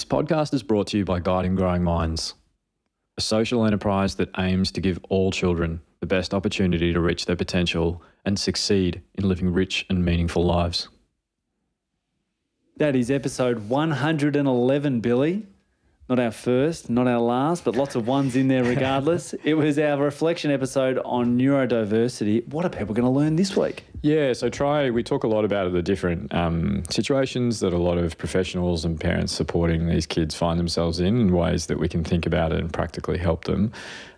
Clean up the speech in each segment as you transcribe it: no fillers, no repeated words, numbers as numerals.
This podcast is brought to you by Guiding Growing Minds, a social enterprise that aims to give all children the best opportunity to reach their potential and succeed in living rich and meaningful lives. That is episode 111, Billy. Not our first, not our last, but lots of ones in there regardless. It was our reflection episode on neurodiversity. What are people going to learn this week? Yeah, so we talk a lot about the different situations that a lot of professionals and parents supporting these kids find themselves in ways that we can think about it and practically help them.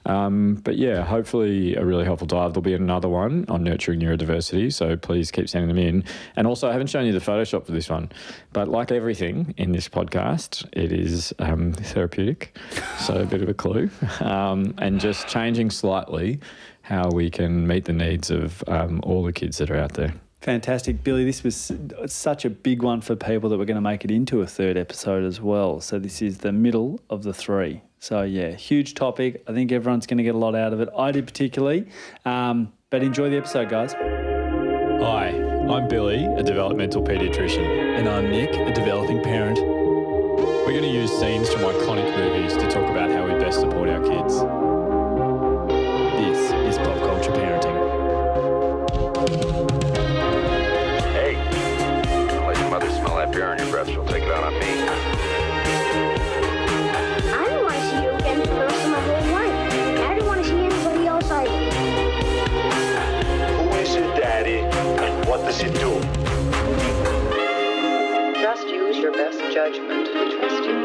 But yeah, hopefully a really helpful dive. There'll be another one on nurturing neurodiversity, so please keep sending them in. And also, I haven't shown you the Photoshop for this one, but like everything in this podcast, it is therapeutic, so a bit of a clue, and just changing slightly how we can meet the needs of all the kids that are out there. Fantastic. Billy, this was such a big one for people that we're going to make it into a third episode as well. So this is the middle of the three. So yeah, huge topic. I think everyone's going to get a lot out of it. I did particularly. But enjoy the episode, guys. Hi, I'm Billy, a developmental paediatrician. And I'm Nick, a developing parent. We're going to use scenes from iconic movies to talk about how we best support our kids. This is Pop Culture Parenting. Hey, don't let your mother smell that beer on your breath. She'll take it out on me. I don't want to see you again for the rest of my whole life. I don't want to see anybody else either. Who is his daddy and what does he do? Just use your best judgment. Trust you.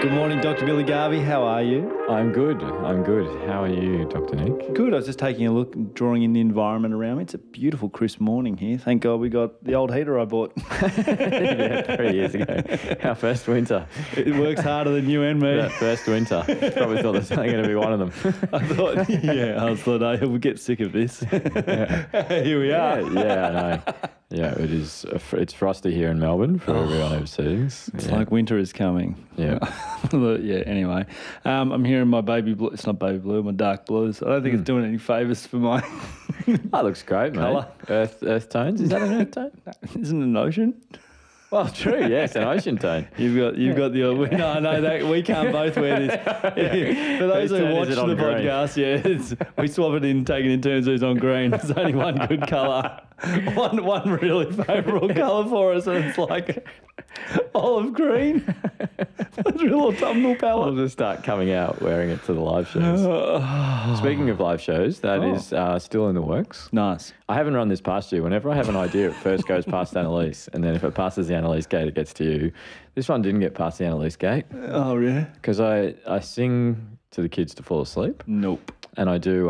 Good morning, Dr. Billy Garvey. How are you? I'm good. How are you, Dr. Nick? Good. I was just taking a look and drawing in the environment around me. It's a beautiful, crisp morning here. Thank God we got the old heater I bought. Yeah, 3 years ago. Our first winter. It works harder than you and me. That first winter. Probably thought there's only going to be one of them. I thought, we'll get sick of this. Yeah. Here we are. Yeah, I know. Yeah, it is. It's frosty here in Melbourne for everyone overseas. It's like winter is coming. Yeah. Yeah, anyway. I'm here in my baby blue. It's not baby blue, my dark blues. I don't think it's doing any favours for my That looks great, mate. Colour. Earth tones? Is that an earth tone? Isn't it an ocean? Well, true, yes, an ocean tone. You've got the no, that we can't both wear this. For those who watch the podcast, we swap it in, take it in turns who's on green. There's only one good colour. One really favourable colour for us, and it's like olive green. That's real autumnal palette. I'll just start coming out wearing it to the live shows. Speaking of live shows, that is still in the works. Nice. I haven't run this past you. Whenever I have an idea, it first goes past Annalise, and then if it passes the Annalise gate, it gets to you. This one didn't get past the Annalise gate. Oh, really? Because I sing to the kids to fall asleep. Nope. And I do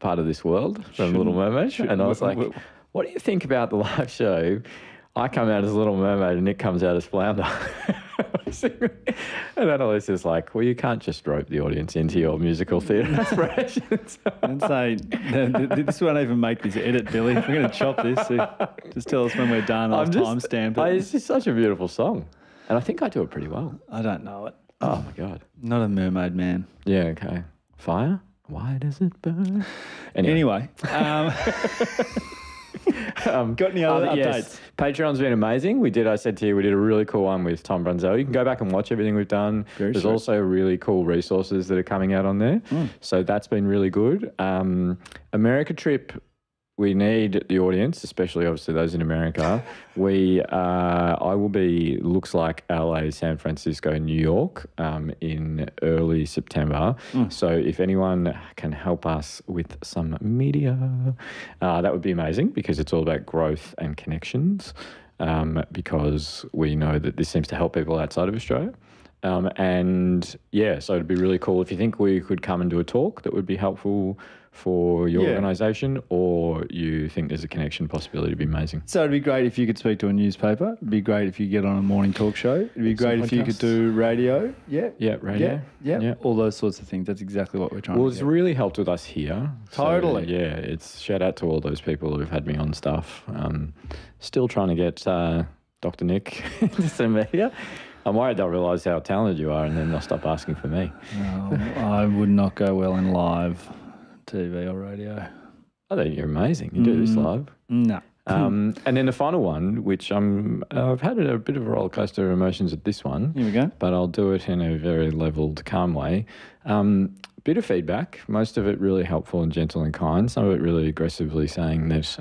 Part of This World from Little Mermaid. And I was like, what do you think about the live show? I come out as Little Mermaid and Nick comes out as Flounder. And Annalise is like, well, you can't just rope the audience into your musical theatre aspirations. And say, this won't even make this edit, Billy. We're going to chop this. So just tell us when we're done. I'll timestamp it. It's just such a beautiful song. And I think I do it pretty well. I don't know it. Oh, my God. Not a mermaid man. Yeah, okay. Fire? Why does it burn? Anyway. Got any other updates? Yes. Patreon's been amazing. I said to you, we did a really cool one with Tom Brunzel. You can go back and watch everything we've done. There's also really cool resources that are coming out on there. So that's been really good. America trip, we need the audience, especially obviously those in America. I will be, looks like LA, San Francisco, New York in early September. So if anyone can help us with some media, that would be amazing, because it's all about growth and connections, because we know that this seems to help people outside of Australia. And yeah, so it'd be really cool if you think we could come and do a talk that would be helpful for your organisation, or you think there's a connection possibility, to be amazing. So it'd be great if you could speak to a newspaper. It'd be great if you get on a morning talk show. It'd be great if you could do radio. Yeah. Yeah, radio. Yeah. All those sorts of things. That's exactly what we're trying to do. Well, it's really helped with us here. Totally. So, yeah, it's shout out to all those people who've had me on stuff. Still trying to get Dr. Nick into some media. I'm worried they'll realise how talented you are and then they'll stop asking for me. No, I would not go well in live TV or radio. I think you're amazing. You do this live. No. And then the final one, which I've had a bit of a roller coaster of emotions at this one. Here we go. But I'll do it in a very leveled, calm way. Bit of feedback, most of it really helpful and gentle and kind, some of it really aggressively saying that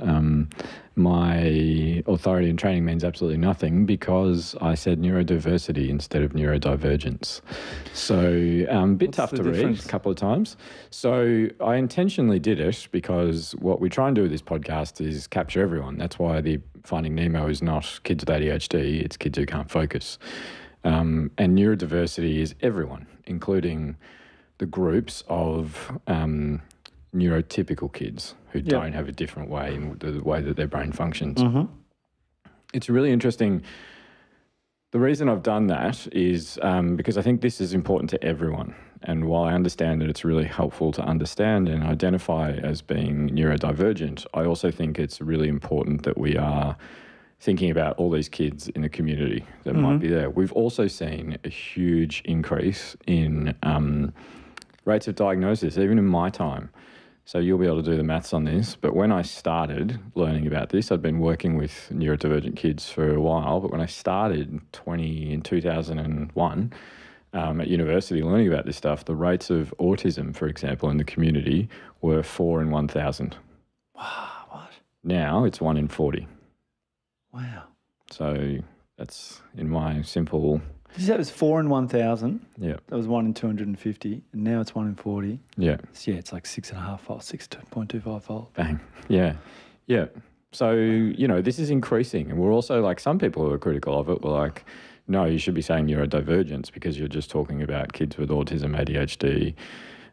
my authority and training means absolutely nothing because I said neurodiversity instead of neurodivergence. So a bit tough to read a couple of times. So I intentionally did it because what we try and do with this podcast is capture everyone. That's why the Finding Nemo is not kids with ADHD, it's kids who can't focus. And neurodiversity is everyone, including the groups of neurotypical kids who don't have a different way in the way that their brain functions. It's really interesting. The reason I've done that is because I think this is important to everyone. And while I understand that it's really helpful to understand and identify as being neurodivergent, I also think it's really important that we are thinking about all these kids in the community that might be there. We've also seen a huge increase in rates of diagnosis, even in my time. So you'll be able to do the maths on this. But when I started learning about this, I'd been working with neurodivergent kids for a while. But when I started in 2001 at university learning about this stuff, the rates of autism, for example, in the community were 4 in 1,000. Wow, what? Now it's 1 in 40. Wow. So that's in my simple... Did you say it was 4 in 1,000? Yeah. That was 1 in 250, and now it's 1 in 40. Yeah. So it's like 6.5-fold, 6.25-fold. Bang. Yeah. Yeah. So, this is increasing. And we're also like, some people who are critical of it were like, no, you should be saying neurodivergence because you're just talking about kids with autism, ADHD,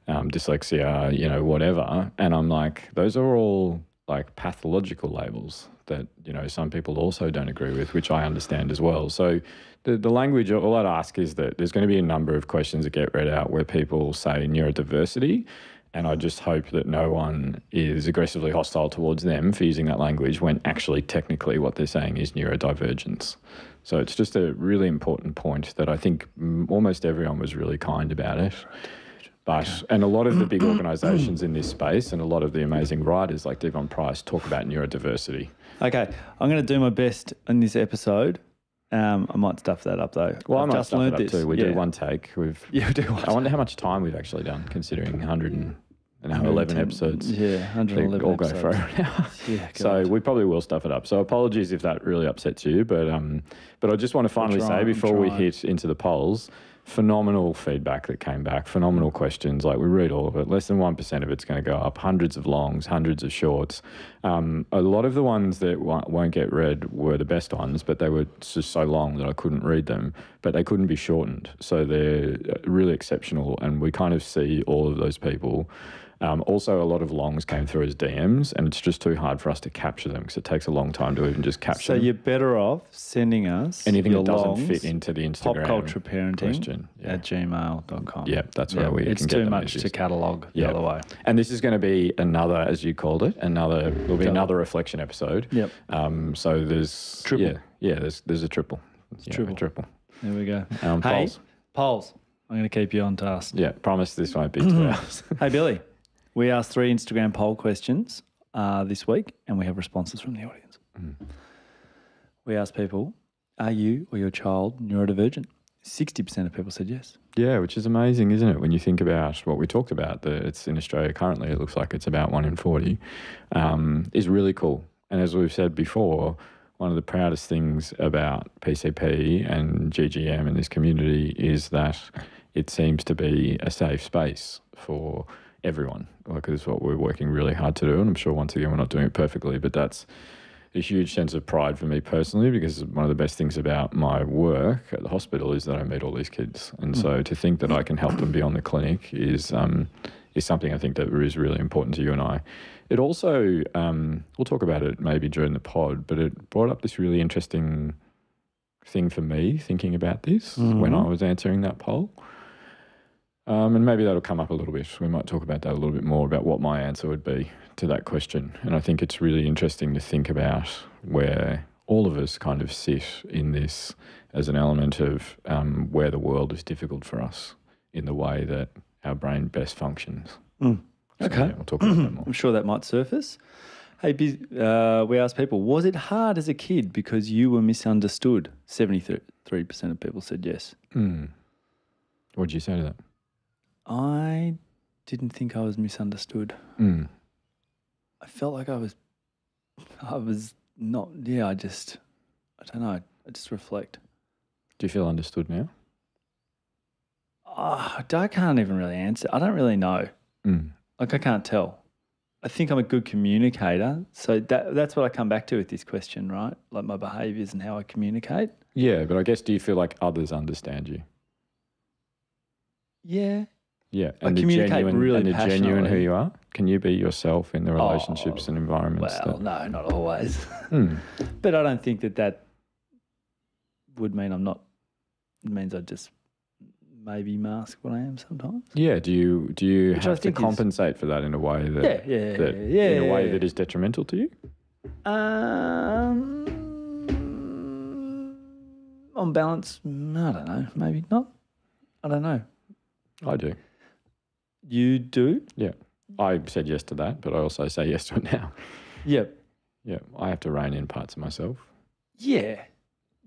dyslexia, whatever. And I'm like, those are all like pathological labels that, some people also don't agree with, which I understand as well. So the language, all I'd ask is that there's going to be a number of questions that get read out where people say neurodiversity, and I just hope that no one is aggressively hostile towards them for using that language when actually technically what they're saying is neurodivergence. So it's just a really important point that I think almost everyone was really kind about it. And a lot of the big organisations in this space and a lot of the amazing writers like Devon Price talk about neurodiversity. Okay, I'm going to do my best in this episode. I might stuff that up though. Well, I might just stuff learned it up this. too. We do one take. We do one I wonder how much time we've actually done, considering 111 episodes. Yeah, 111 all go for episodes. an hour. Yeah, so we probably will stuff it up. So apologies if that really upsets you, but I just want to finally say before we hit into the polls, phenomenal feedback that came back, phenomenal questions. Like we read all of it. Less than 1% of it's going to go up. Hundreds of longs, hundreds of shorts. A lot of the ones that won't get read were the best ones, but they were just so long that I couldn't read them. But they couldn't be shortened, so they're really exceptional. And we kind of see all of those people. Also, a lot of longs came through as DMs, and it's just too hard for us to capture them because it takes a long time to even just capture them. So you're better off sending us anything your that doesn't longs, fit into the Instagram popcultureparenting at gmail.com. Yeah, that's where we it's can get too them much to catalogue the other way. And this is going to be another, as you called it, another reflection episode. Yep. So there's triple. Yeah, there's a triple. Triple. There we go. Hey, polls. I'm going to keep you on task. Yeah, promise this won't be 2 hours. Hey, Billy. We asked 3 Instagram poll questions this week, and we have responses from the audience. We asked people, are you or your child neurodivergent? 60% of people said yes. Yeah, which is amazing, isn't it? When you think about what we talked about, that it's in Australia currently, it looks like it's about 1 in 40, is really cool. And as we've said before, one of the proudest things about PCP and GGM in this community is that it seems to be a safe space for everyone, because what we're working really hard to do, and I'm sure once again we're not doing it perfectly, but that's a huge sense of pride for me personally, because one of the best things about my work at the hospital is that I meet all these kids, and so to think that I can help them beyond the clinic is something I think that is really important to you and I. It also, we'll talk about it maybe during the pod, but it brought up this really interesting thing for me thinking about this when I was answering that poll. And maybe that'll come up a little bit. We might talk about that a little bit more, about what my answer would be to that question. And I think it's really interesting to think about where all of us kind of sit in this as an element of where the world is difficult for us in the way that our brain best functions. Okay. So, yeah, we'll talk about that more. I'm sure that might surface. Hey, we asked people, was it hard as a kid because you were misunderstood? 73% of people said yes. What did you say to that? I didn't think I was misunderstood. I felt like I was not, I don't know, I just reflect. Do you feel understood now? I can't even really answer. I don't really know. Like I can't tell. I think I'm a good communicator. So that's what I come back to with this question, right? Like my behaviours and how I communicate. Yeah, but I guess do you feel like others understand you? Yeah. Yeah, I communicate really and passionately. Genuine who you are. Can you be yourself in the relationships and environments? Well, no, not always. But I don't think that would mean I'm not. It means I just maybe mask what I am sometimes. Yeah. Do you have to compensate for that in a way that in a way that is detrimental to you? On balance, I don't know. Maybe not. I don't know. I do. You do? Yeah. I said yes to that, but I also say yes to it now. Yep. Yeah. I have to rein in parts of myself. Yeah.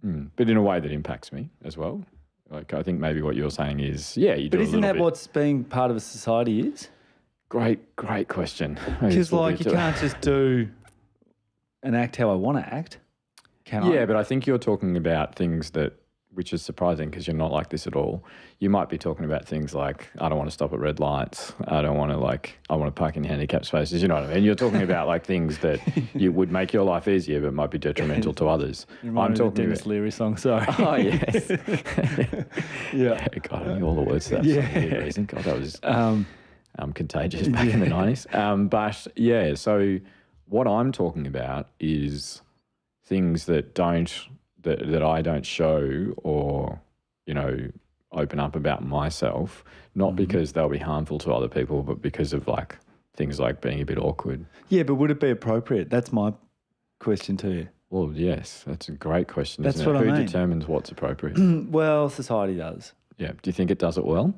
But in a way that impacts me as well. Like I think maybe what you're saying is, you do. But isn't that what's being part of a society is? Great question. Because like you can't just do and act how I want to act, can I? Yeah, but I think you're talking about things which is surprising because you're not like this at all. You might be talking about things like, I don't want to stop at red lights. I don't want to I want to park in handicapped spaces. You know what I mean? You're talking about like things that you would make your life easier but might be detrimental to others. I'm talking Dennis Leary song, sorry. Oh, yes. Yeah. God, I knew all the words to that song for good reason. God, that was contagious back in the 90s. But yeah, so what I'm talking about is things that I don't show or, open up about myself, not because they'll be harmful to other people, but because of like things like being a bit awkward. Yeah, but would it be appropriate? That's my question to you. Well, yes, that's a great question. That's isn't it? what I mean. Who determines what's appropriate? Well, society does. Yeah. Do you think it does it well?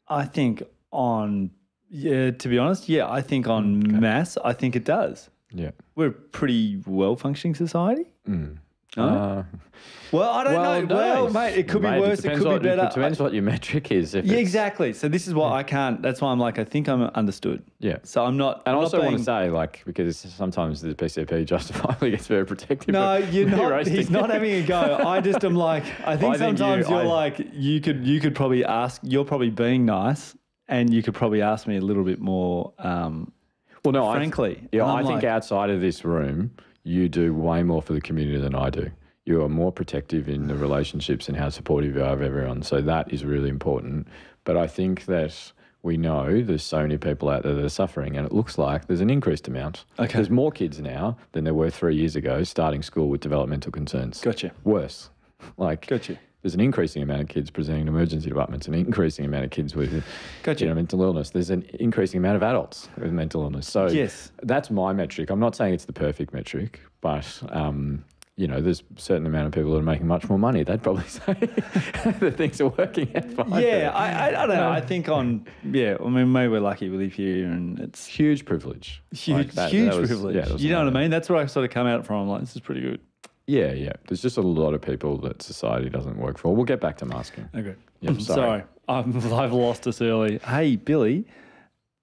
I think to be honest, I think on mass, I think it does. Yeah. We're a pretty well-functioning society. No? Well, I don't know. No. Well, mate, it could be worse. It could be better. It depends what your metric is. Exactly. So this is why I can't. That's why I'm like, I think I'm understood. Yeah. So I'm not. And I also want to say, say, because sometimes the PCP justifiably gets very protective. No, you're not. He's not having a go. I just am like, I think sometimes you're like, you could probably ask. You're probably being nice, and you could probably ask me a little bit more. Frankly, I think outside of this room, you do way more for the community than I do. You are more protective in the relationships and how supportive you are of everyone. So that is really important. But I think that we know there's so many people out there that are suffering, and it looks like there's an increased amount. Okay. There's more kids now than there were 3 years ago starting school with developmental concerns. Gotcha. Worse. Gotcha. There's an increasing amount of kids presenting to emergency departments, an increasing amount of kids with mental illness. There's an increasing amount of adults with mental illness. So that's my metric. I'm not saying it's the perfect metric, but there's a certain amount of people that are making much more money. They'd probably say that things are working out fine. Yeah, I don't know. I think maybe we're lucky we live here, and it's huge privilege. Huge privilege. Yeah, you know what I mean? That's where I sort of come out from. I'm like, this is pretty good. Yeah. There's just a lot of people that society doesn't work for. We'll get back to masking. Okay. Yep, sorry. I've lost us early. Hey, Billy,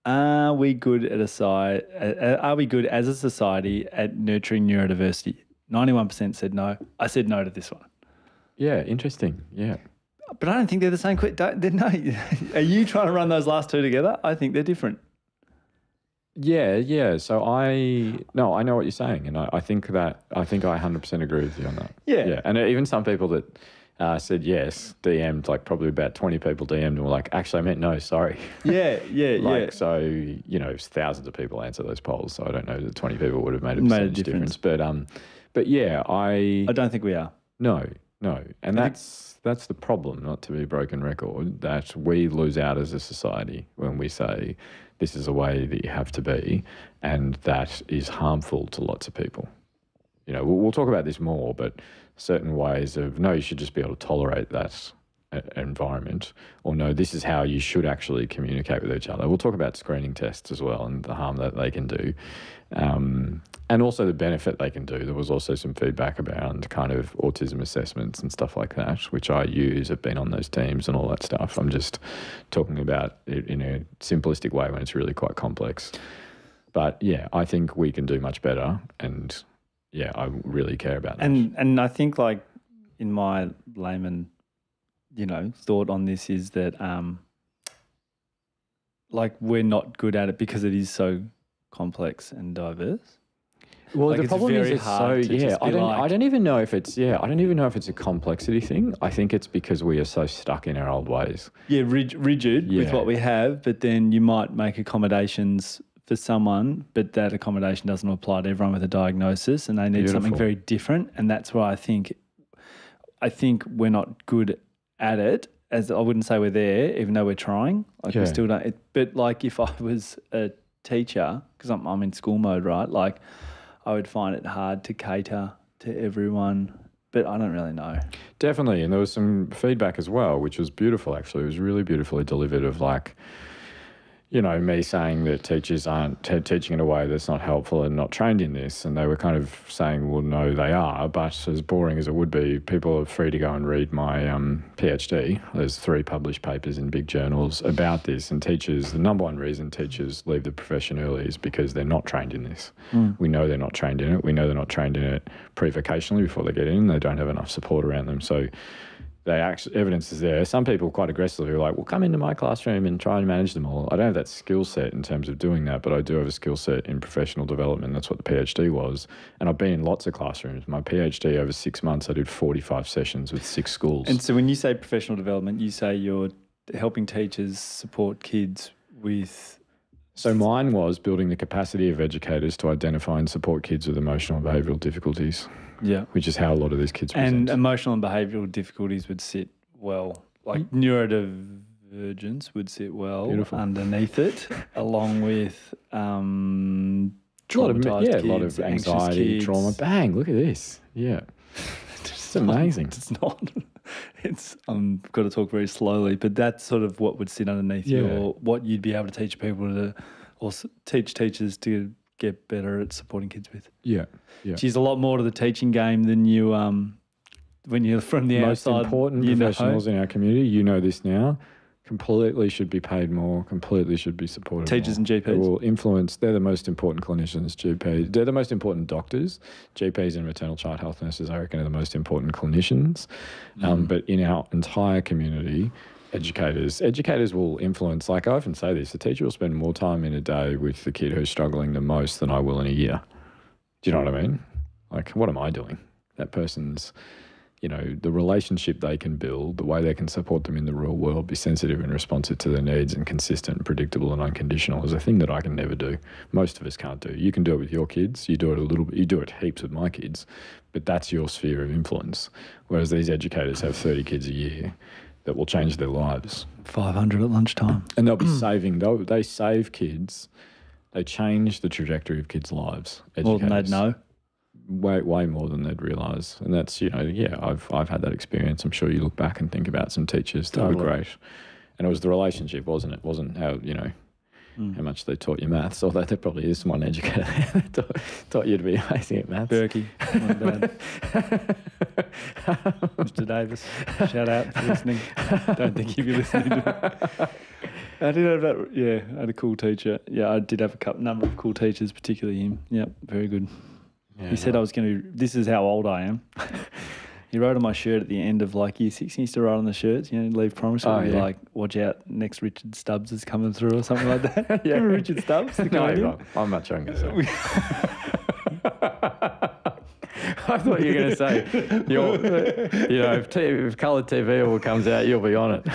are we good as a society at nurturing neurodiversity? 91% said no. I said no to this one. Yeah, interesting. Yeah. But I don't think they're the same. No. Are you trying to run those last two together? I think they're different. Yeah. So I know what you're saying, and I think I 100% agree with you on that. Yeah. And even some people that said yes, DM'd, like probably about 20 people DM'd and were like, actually, I meant no, sorry. Yeah. So, thousands of people answer those polls, so I don't know that 20 people would have made a percentage difference. But yeah, I don't think we are. No. And that's the problem, not to be a broken record, that we lose out as a society when we say this is a way that you have to be, and that is harmful to lots of people. We'll talk about this more, but certain ways of, no, you should just be able to tolerate that environment, or no, this is how you should actually communicate with each other. We'll talk about screening tests as well and the harm that they can do, and also the benefit they can do. There was also some feedback about kind of autism assessments and stuff like that, which I use. I've been on those teams and all that stuff. I'm just talking about it in a simplistic way when it's really quite complex. But yeah, I think we can do much better, and yeah, I really care about that. And I think, like, in my layman, thought on this is that like, we're not good at it because it is so complex and diverse. Well, like, the problem is it's so, yeah, I don't even know if it's a complexity thing. I think it's because we are so stuck in our old ways. Yeah, rigid with what we have, but then you might make accommodations for someone, but that accommodation doesn't apply to everyone with a diagnosis, and they need something very different. And that's why I think we're not good at it. As I wouldn't say we're there, even though we're trying. Like, we still don't. But like, if I was a teacher, because I'm in school mode, right? Like, I would find it hard to cater to everyone, but I don't really know. Definitely, and there was some feedback as well, which was beautiful. Actually, it was really beautifully delivered. Of like, me saying that teachers aren't teaching in a way that's not helpful and not trained in this. And they were kind of saying, well, no, they are. But as boring as it would be, people are free to go and read my PhD. There's 3 published papers in big journals about this. And teachers, the number one reason teachers leave the profession early is because they're not trained in this. We know they're not trained in it. We know they're not trained in it pre-vocationally before they get in. They don't have enough support around them. So evidence is there. Some people quite aggressively are like, well, come into my classroom and try and manage them all. I don't have that skill set in terms of doing that, but I do have a skill set in professional development. That's what the PhD was. And I've been in lots of classrooms. My PhD, over 6 months, I did 45 sessions with 6 schools. And so when you say professional development, you say you're helping teachers support kids with... So mine was building the capacity of educators to identify and support kids with emotional and behavioural difficulties. Yeah. Which is how a lot of these kids present. And emotional and behavioural difficulties would sit well, like neurodivergence would sit well underneath it, along with traumatised kids, a lot of anxiety, trauma. Bang, look at this. Yeah. It's amazing. It's not. I've got to talk very slowly, but that's sort of what would sit underneath what you'd be able to teach people to, or teach teachers to get better at supporting kids with. Yeah. She's a lot more to the teaching game than you when you're from the outside. Most important professionals in our community, this now, completely should be paid more, completely should be supported Teachers more. And GPs. They will influence, they're the most important clinicians, GPs. They're the most important doctors. GPs and maternal child health nurses, I reckon, are the most important clinicians. But in our entire community, educators will influence, like I often say this, the teacher will spend more time in a day with the kid who's struggling the most than I will in a year. Do you know what I mean? Like, what am I doing? That person's, the relationship they can build, the way they can support them in the real world, be sensitive and responsive to their needs and consistent and predictable and unconditional is a thing that I can never do. Most of us can't do. You can do it with your kids. You do it a little bit. You do it heaps with my kids, but that's your sphere of influence. Whereas these educators have 30 kids a year that will change their lives. 500 at lunchtime. And they'll be saving, they save kids. They change the trajectory of kids' lives. More than they'd know. Way more than they'd realise. And that's, I've had that experience. I'm sure you look back and think about some teachers that were great. And it was the relationship, wasn't it? It wasn't how, how much they taught you maths, although there probably is one educator that taught you to be amazing at maths. Berkey, my dad. Mr. Davis, shout out for listening. Don't think he'd be listening to it. I did have that, I had a cool teacher. Yeah, I did have a number of cool teachers, particularly him. Yep, very good. Yeah, he said I was going to, this is how old I am. He wrote on my shirt at the end of like year 6. He used to write on the shirts, leave primary school. Like, watch out, next Richard Stubbs is coming through or something like that. Remember Richard Stubbs? No, I'm much younger. So. I thought you were going to say, if coloured TV ever comes out, you'll be on it.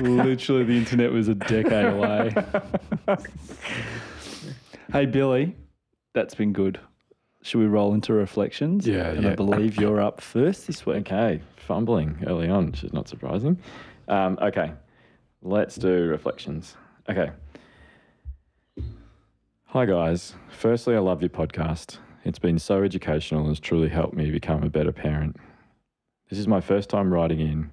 Literally, the internet was a decade away. Hey, Billy, that's been good. Should we roll into reflections? Yeah. I believe you're up first this week. Okay, fumbling early on, which is not surprising. Okay, let's do reflections. Okay. Hi, guys. Firstly, I love your podcast. It's been so educational and has truly helped me become a better parent. This is my first time writing in.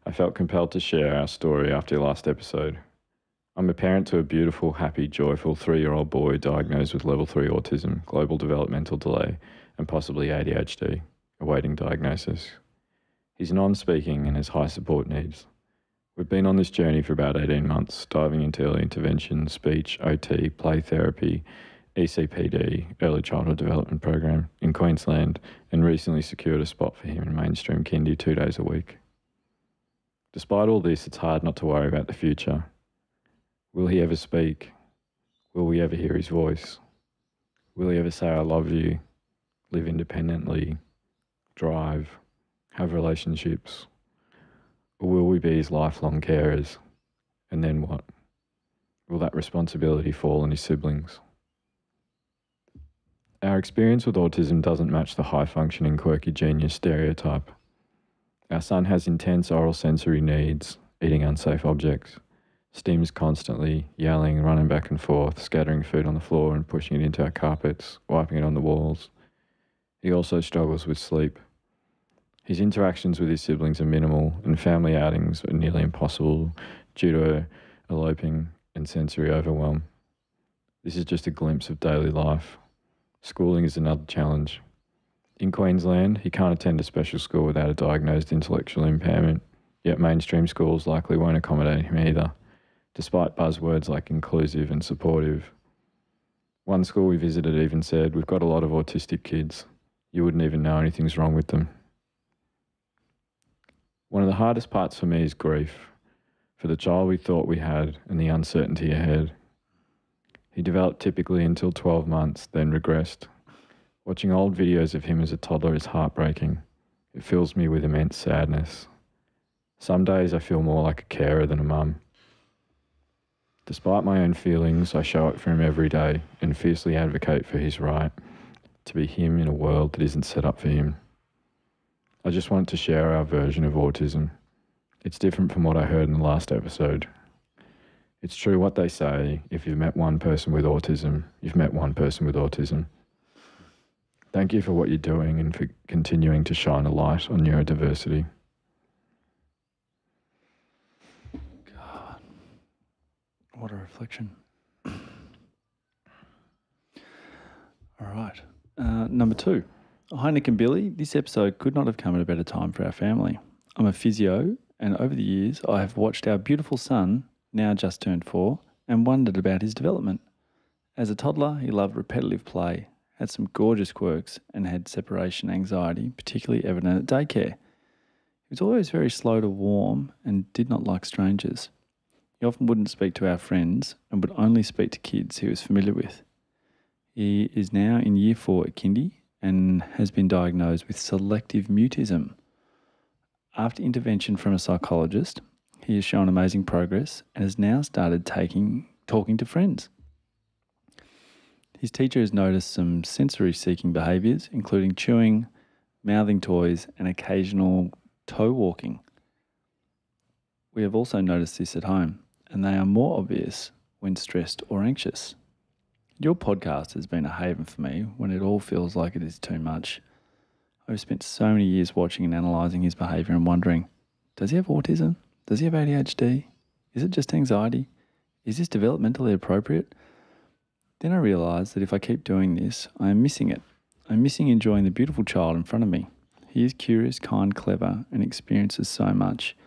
I felt compelled to share our story after your last episode. I'm a parent to a beautiful, happy, joyful 3-year-old boy diagnosed with level 3 autism, global developmental delay, and possibly ADHD, awaiting diagnosis. He's non-speaking and has high support needs. We've been on this journey for about 18 months, diving into early intervention, speech, OT, play therapy, ECPD, Early Childhood Development Program in Queensland, and recently secured a spot for him in mainstream kindy 2 days a week. Despite all this, it's hard not to worry about the future. Will he ever speak? Will we ever hear his voice? Will he ever say, I love you, live independently, drive, have relationships? Or will we be his lifelong carers? And then what? Will that responsibility fall on his siblings? Our experience with autism doesn't match the high-functioning, quirky genius stereotype. Our son has intense oral sensory needs, eating unsafe objects, stims constantly, yelling, running back and forth, scattering food on the floor and pushing it into our carpets, wiping it on the walls. He also struggles with sleep. His interactions with his siblings are minimal, and family outings are nearly impossible due to eloping and sensory overwhelm. This is just a glimpse of daily life. Schooling is another challenge. In Queensland, he can't attend a special school without a diagnosed intellectual impairment, yet mainstream schools likely won't accommodate him either, despite buzzwords like inclusive and supportive. One school we visited even said, we've got a lot of autistic kids. You wouldn't even know anything's wrong with them. One of the hardest parts for me is grief, for the child we thought we had and the uncertainty ahead. He developed typically until 12 months, then regressed. Watching old videos of him as a toddler is heartbreaking. It fills me with immense sadness. Some days I feel more like a carer than a mum. Despite my own feelings, I show up for him every day and fiercely advocate for his right to be him in a world that isn't set up for him. I just wanted to share our version of autism. It's different from what I heard in the last episode. It's true what they say, if you've met one person with autism, you've met one person with autism. Thank you for what you're doing and for continuing to shine a light on neurodiversity. God, what a reflection. All right. Number 2. Hi, Nick and Billy. This episode could not have come at a better time for our family. I'm a physio, and over the years, I have watched our beautiful son, now just turned 4, and wondered about his development. As a toddler, he loved repetitive play, had some gorgeous quirks, and had separation anxiety, particularly evident at daycare. He was always very slow to warm and did not like strangers. He often wouldn't speak to our friends and would only speak to kids he was familiar with. He is now in year 4 at kindy and has been diagnosed with selective mutism. After intervention from a psychologist, he has shown amazing progress and has now started talking to friends. His teacher has noticed some sensory-seeking behaviours, including chewing, mouthing toys, and occasional toe walking. We have also noticed this at home, and they are more obvious when stressed or anxious. Your podcast has been a haven for me when it all feels like it is too much. I've spent so many years watching and analysing his behaviour and wondering, does he have autism? Does he have ADHD? Is it just anxiety? Is this developmentally appropriate? Then I realised that if I keep doing this, I am missing it. I'm missing enjoying the beautiful child in front of me. He is curious, kind, clever, and experiences so much.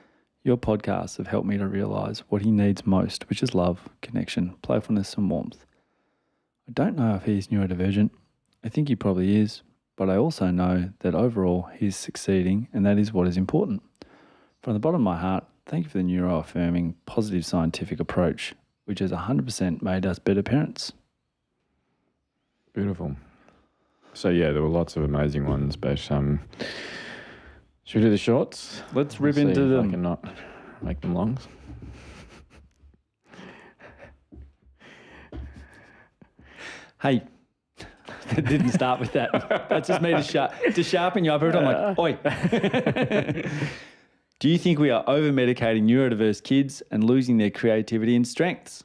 Your podcasts have helped me to realise what he needs most, which is love, connection, playfulness, and warmth. I don't know if he's neurodivergent. I think he probably is, but I also know that overall he's succeeding, and that is what is important. From the bottom of my heart, thank you for the neuro-affirming, positive scientific approach, which has 100% made us better parents. Beautiful. So yeah, there were lots of amazing ones, but should we do the shorts? Let's rip into them. I can not make them long. Hey, it didn't start with that. That's just me to sharpen you up every time. I'm like, oi. Do you think we are over-medicating neurodiverse kids and losing their creativity and strengths?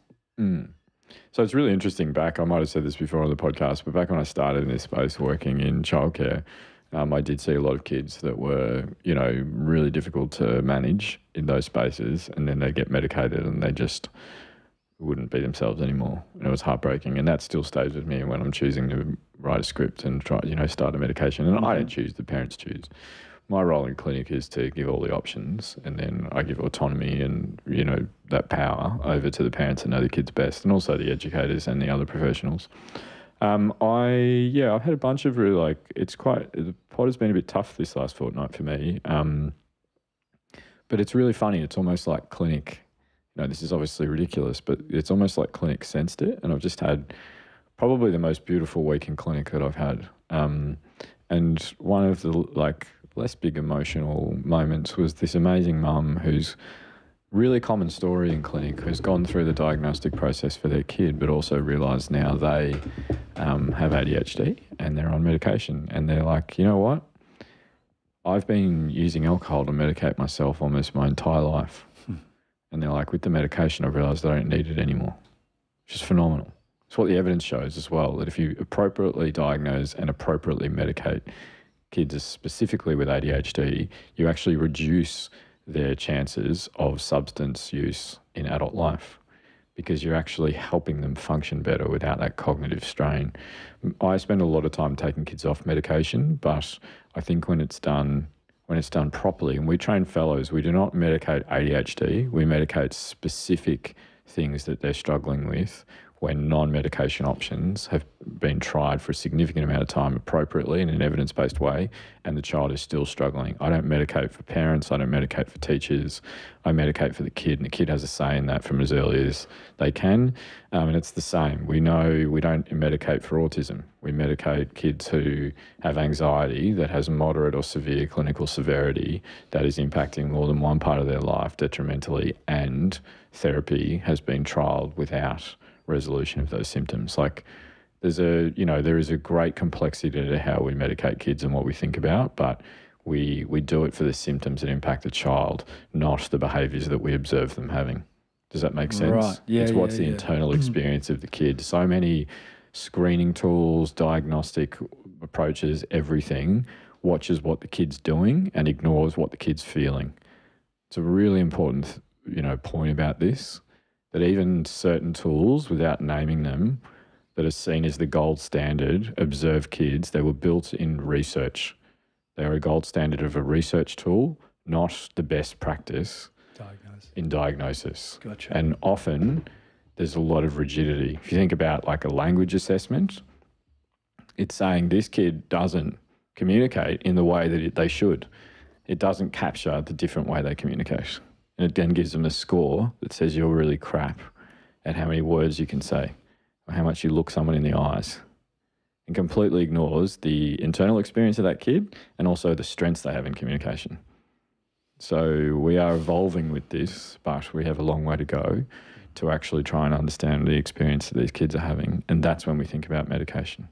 So it's really interesting I might have said this before on the podcast, but back when I started in this space working in childcare, I did see a lot of kids that were, really difficult to manage in those spaces, and then they get medicated and they just wouldn't be themselves anymore. And it was heartbreaking, and that still stays with me when I'm choosing to write a script and try, start a medication. And I don't choose, the parents choose. My role in clinic is to give all the options, and then I give autonomy and, that power over to the parents that know the kids best, and also the educators and the other professionals. I've had a bunch of really the pod has been a bit tough this last fortnight for me. But it's really funny. It's almost like clinic, this is obviously ridiculous, but it's almost like clinic sensed it. And I've just had probably the most beautiful week in clinic that I've had. And one of the less big emotional moments was this amazing mum who's really common story in clinic, who's gone through the diagnostic process for their kid, but also realised now they have ADHD and they're on medication. And they're like, you know what? I've been using alcohol to medicate myself almost my entire life. And they're like, with the medication, I've realised I don't need it anymore. It's just phenomenal. It's what the evidence shows as well, that if you appropriately diagnose and appropriately medicate kids specifically with ADHD, you actually reduce their chances of substance use in adult life, because you're actually helping them function better without that cognitive strain. I spend a lot of time taking kids off medication, but I think when it's done properly, and we train fellows, we do not medicate ADHD, we medicate specific things that they're struggling with when non-medication options have been tried for a significant amount of time appropriately in an evidence-based way, and the child is still struggling. I don't medicate for parents, I don't medicate for teachers, I medicate for the kid, and the kid has a say in that from as early as they can. And it's the same. We know we don't medicate for autism. We medicate kids who have anxiety that has moderate or severe clinical severity that is impacting more than one part of their life detrimentally, and therapy has been trialled without resolution of those symptoms. There is a great complexity to how we medicate kids and what we think about, but we do it for the symptoms that impact the child, not the behaviours that we observe them having. Does that make sense? Right. Yeah, it's what's the internal experience of the kid. So many screening tools, diagnostic approaches, everything watches what the kid's doing and ignores what the kid's feeling. It's a really important, point about this, that even certain tools, without naming them, that are seen as the gold standard, observe kids. They were built in research. They are a gold standard of a research tool, not the best practice in diagnosis. Gotcha. And often there's a lot of rigidity. If you think about like a language assessment, it's saying this kid doesn't communicate in the way that they should. It doesn't capture the different way they communicate. And it then gives them a score that says you're really crap at how many words you can say or how much you look someone in the eyes, and completely ignores the internal experience of that kid and also the strengths they have in communication. So we are evolving with this, but we have a long way to go to actually try and understand the experience that these kids are having. And that's when we think about medication.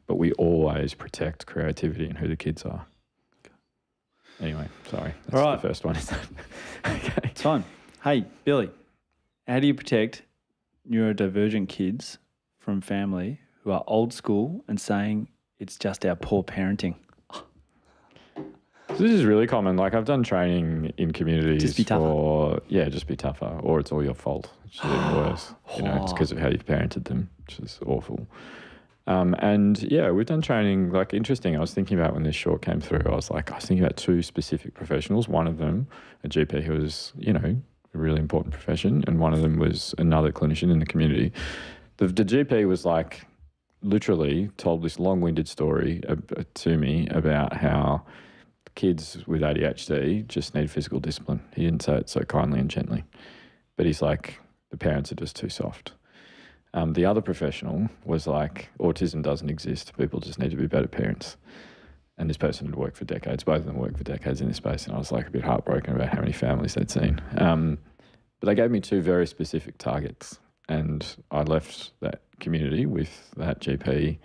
But we always protect creativity and who the kids are. Anyway, sorry. That's all right. The first one. Okay. It's fine. Hey, Billy, how do you protect neurodivergent kids from family who are old school and saying it's just our poor parenting? So this is really common. Like I've done training in communities Just be tougher. Just be tougher, or it's all your fault, which is even worse. It's because of how you've parented them, which is awful. We've done training, interesting. I was thinking about when this short came through, I was thinking about two specific professionals. One of them, a GP who was, a really important profession, and one of them was another clinician in the community. The GP was literally told this long-winded story to me about how kids with ADHD just need physical discipline. He didn't say it so kindly and gently, but he's like, the parents are just too soft. The other professional was like, autism doesn't exist. People just need to be better parents. And this person had worked for decades. Both of them worked for decades in this space. And I was a bit heartbroken about how many families they'd seen. But they gave me two very specific targets. And I left that community with that GP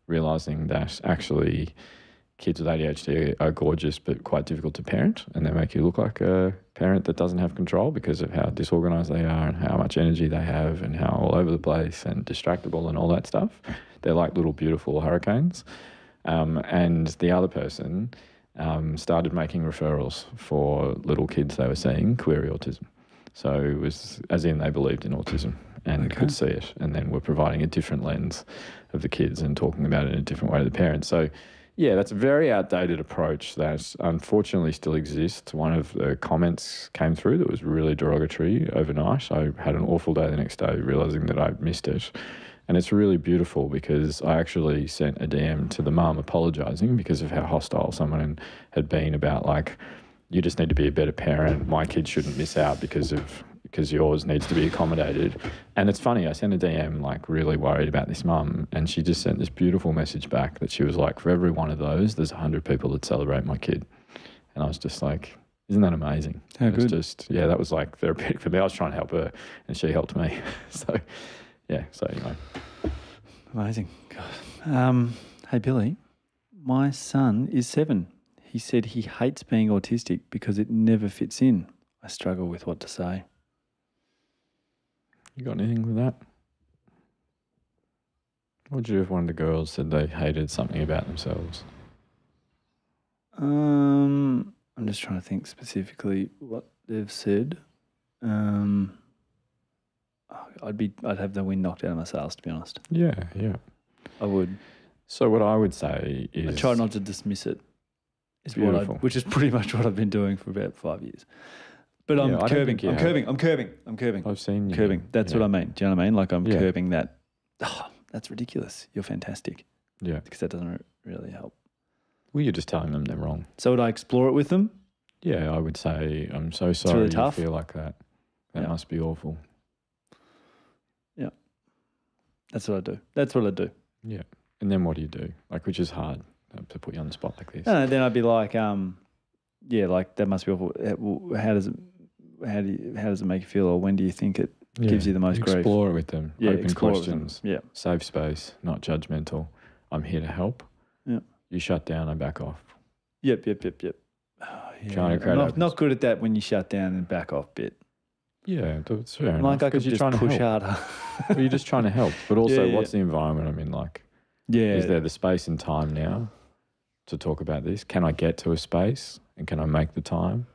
realising that actually kids with ADHD are gorgeous but quite difficult to parent, and they make you look like a parent that doesn't have control because of how disorganized they are and how much energy they have and how all over the place and distractible and all that stuff. They're like little beautiful hurricanes. And the other person started making referrals for little kids they were seeing query autism. So it was as in they believed in autism and could see it, and then were providing a different lens of the kids and talking about it in a different way to the parents. So yeah, that's a very outdated approach that unfortunately still exists. One of the comments came through that was really derogatory overnight. I had an awful day the next day realising that I'd missed it. And it's really beautiful because I actually sent a DM to the mum apologising because of how hostile someone had been about, like, you just need to be a better parent. My kids shouldn't miss out because yours needs to be accommodated. And it's funny, I sent a DM like really worried about this mum, and she just sent this beautiful message back that she was like, for every one of those, there's 100 people that celebrate my kid. And I was just like, isn't that amazing? How good. Just, yeah, that was like therapeutic for me. I was trying to help her and she helped me. So, yeah, so anyway. Amazing. God. Hey, Billy, my son is 7. He said he hates being autistic because it never fits in. I struggle with what to say. You got anything with that? What would you do if one of the girls said they hated something about themselves? I'm just trying to think specifically what they've said. I'd have the wind knocked out of my sails, to be honest. Yeah. I would. So what I would say is, I try not to dismiss it. Which is pretty much what I've been doing for about 5 years. But I'm curbing. I'm curbing. I've seen you. Curbing. That's what I mean. Do you know what I mean? Like I'm curbing that. Oh, that's ridiculous. You're fantastic. Yeah. Because that doesn't really help. Well, you're just telling them they're wrong. So would I explore it with them? Yeah, I would say, I'm so sorry really tough. you feel like that. That must be awful. Yeah. That's what I do. Yeah. And then what do you do? Like, which is hard to put you on the spot like this. No, then I'd be like, like that must be awful. How does it make you feel, or when do you think it gives you the most grief? Explore it with them. Yeah, open questions. Yeah. Safe space, not judgmental. I'm here to help. Yeah. You shut down, I back off. Yep. Oh, yeah. Trying to create not good at that when you shut down and back off bit. Yeah, that's fair enough. Like I could just push harder. Well, you're just trying to help. But also, what's the environment I'm in like? Yeah. Is there the space and time now to talk about this? Can I get to a space and can I make the time?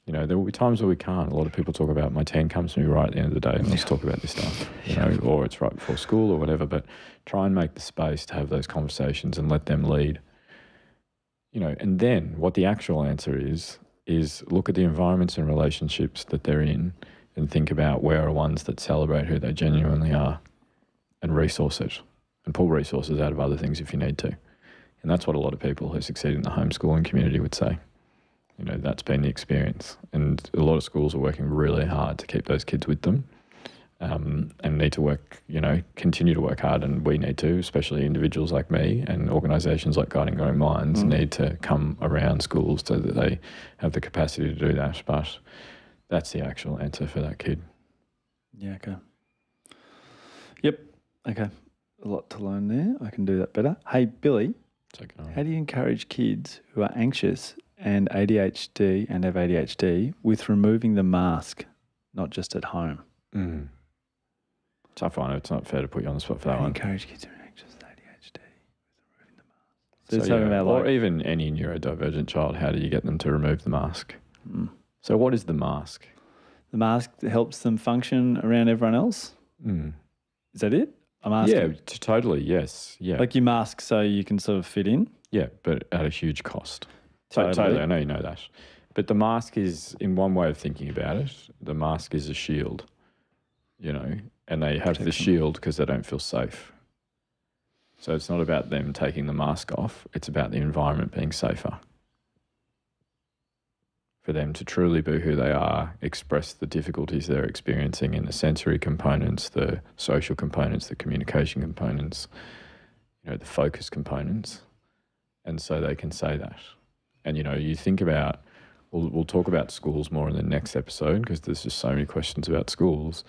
You know, there will be times where we can't. A lot of people talk about my teen comes to me right at the end of the day and let's talk about this stuff, you know, or it's right before school or whatever, but try and make the space to have those conversations and let them lead. You know, and then what the actual answer is look at the environments and relationships that they're in and think about where are ones that celebrate who they genuinely are and resource it and pull resources out of other things if you need to. And that's what a lot of people who succeed in the homeschooling community would say. You know, that's been the experience. And a lot of schools are working really hard to keep those kids with them and need to work, you know, continue to work hard. And we need to, especially individuals like me and organisations like Guiding Growing Minds need to come around schools so that they have the capacity to do that. But that's the actual answer for that kid. Yeah, okay. Yep, okay. A lot to learn there. I can do that better. Hey, Billy, how do you encourage kids who are anxious and ADHD and have ADHD with removing the mask, not just at home? Tough one. It's not fair to put you on the spot for that one. Encourage kids who are anxious with ADHD with removing the mask. So about or even any neurodivergent child, how do you get them to remove the mask? So what is the mask? The mask helps them function around everyone else? Is that it? I'm asking. Yeah, totally, yes. Yeah. Like you mask so you can sort of fit in? Yeah, but at a huge cost. Totally, I know you know that. But the mask is, in one way of thinking about it, the mask is a shield, you know, and they have the shield because they don't feel safe. So it's not about them taking the mask off, it's about the environment being safer. For them to truly be who they are, express the difficulties they're experiencing in the sensory components, the social components, the communication components, you know, the focus components. And so they can say that. And, you know, you think about, we'll talk about schools more in the next episode because there's just so many questions about schools.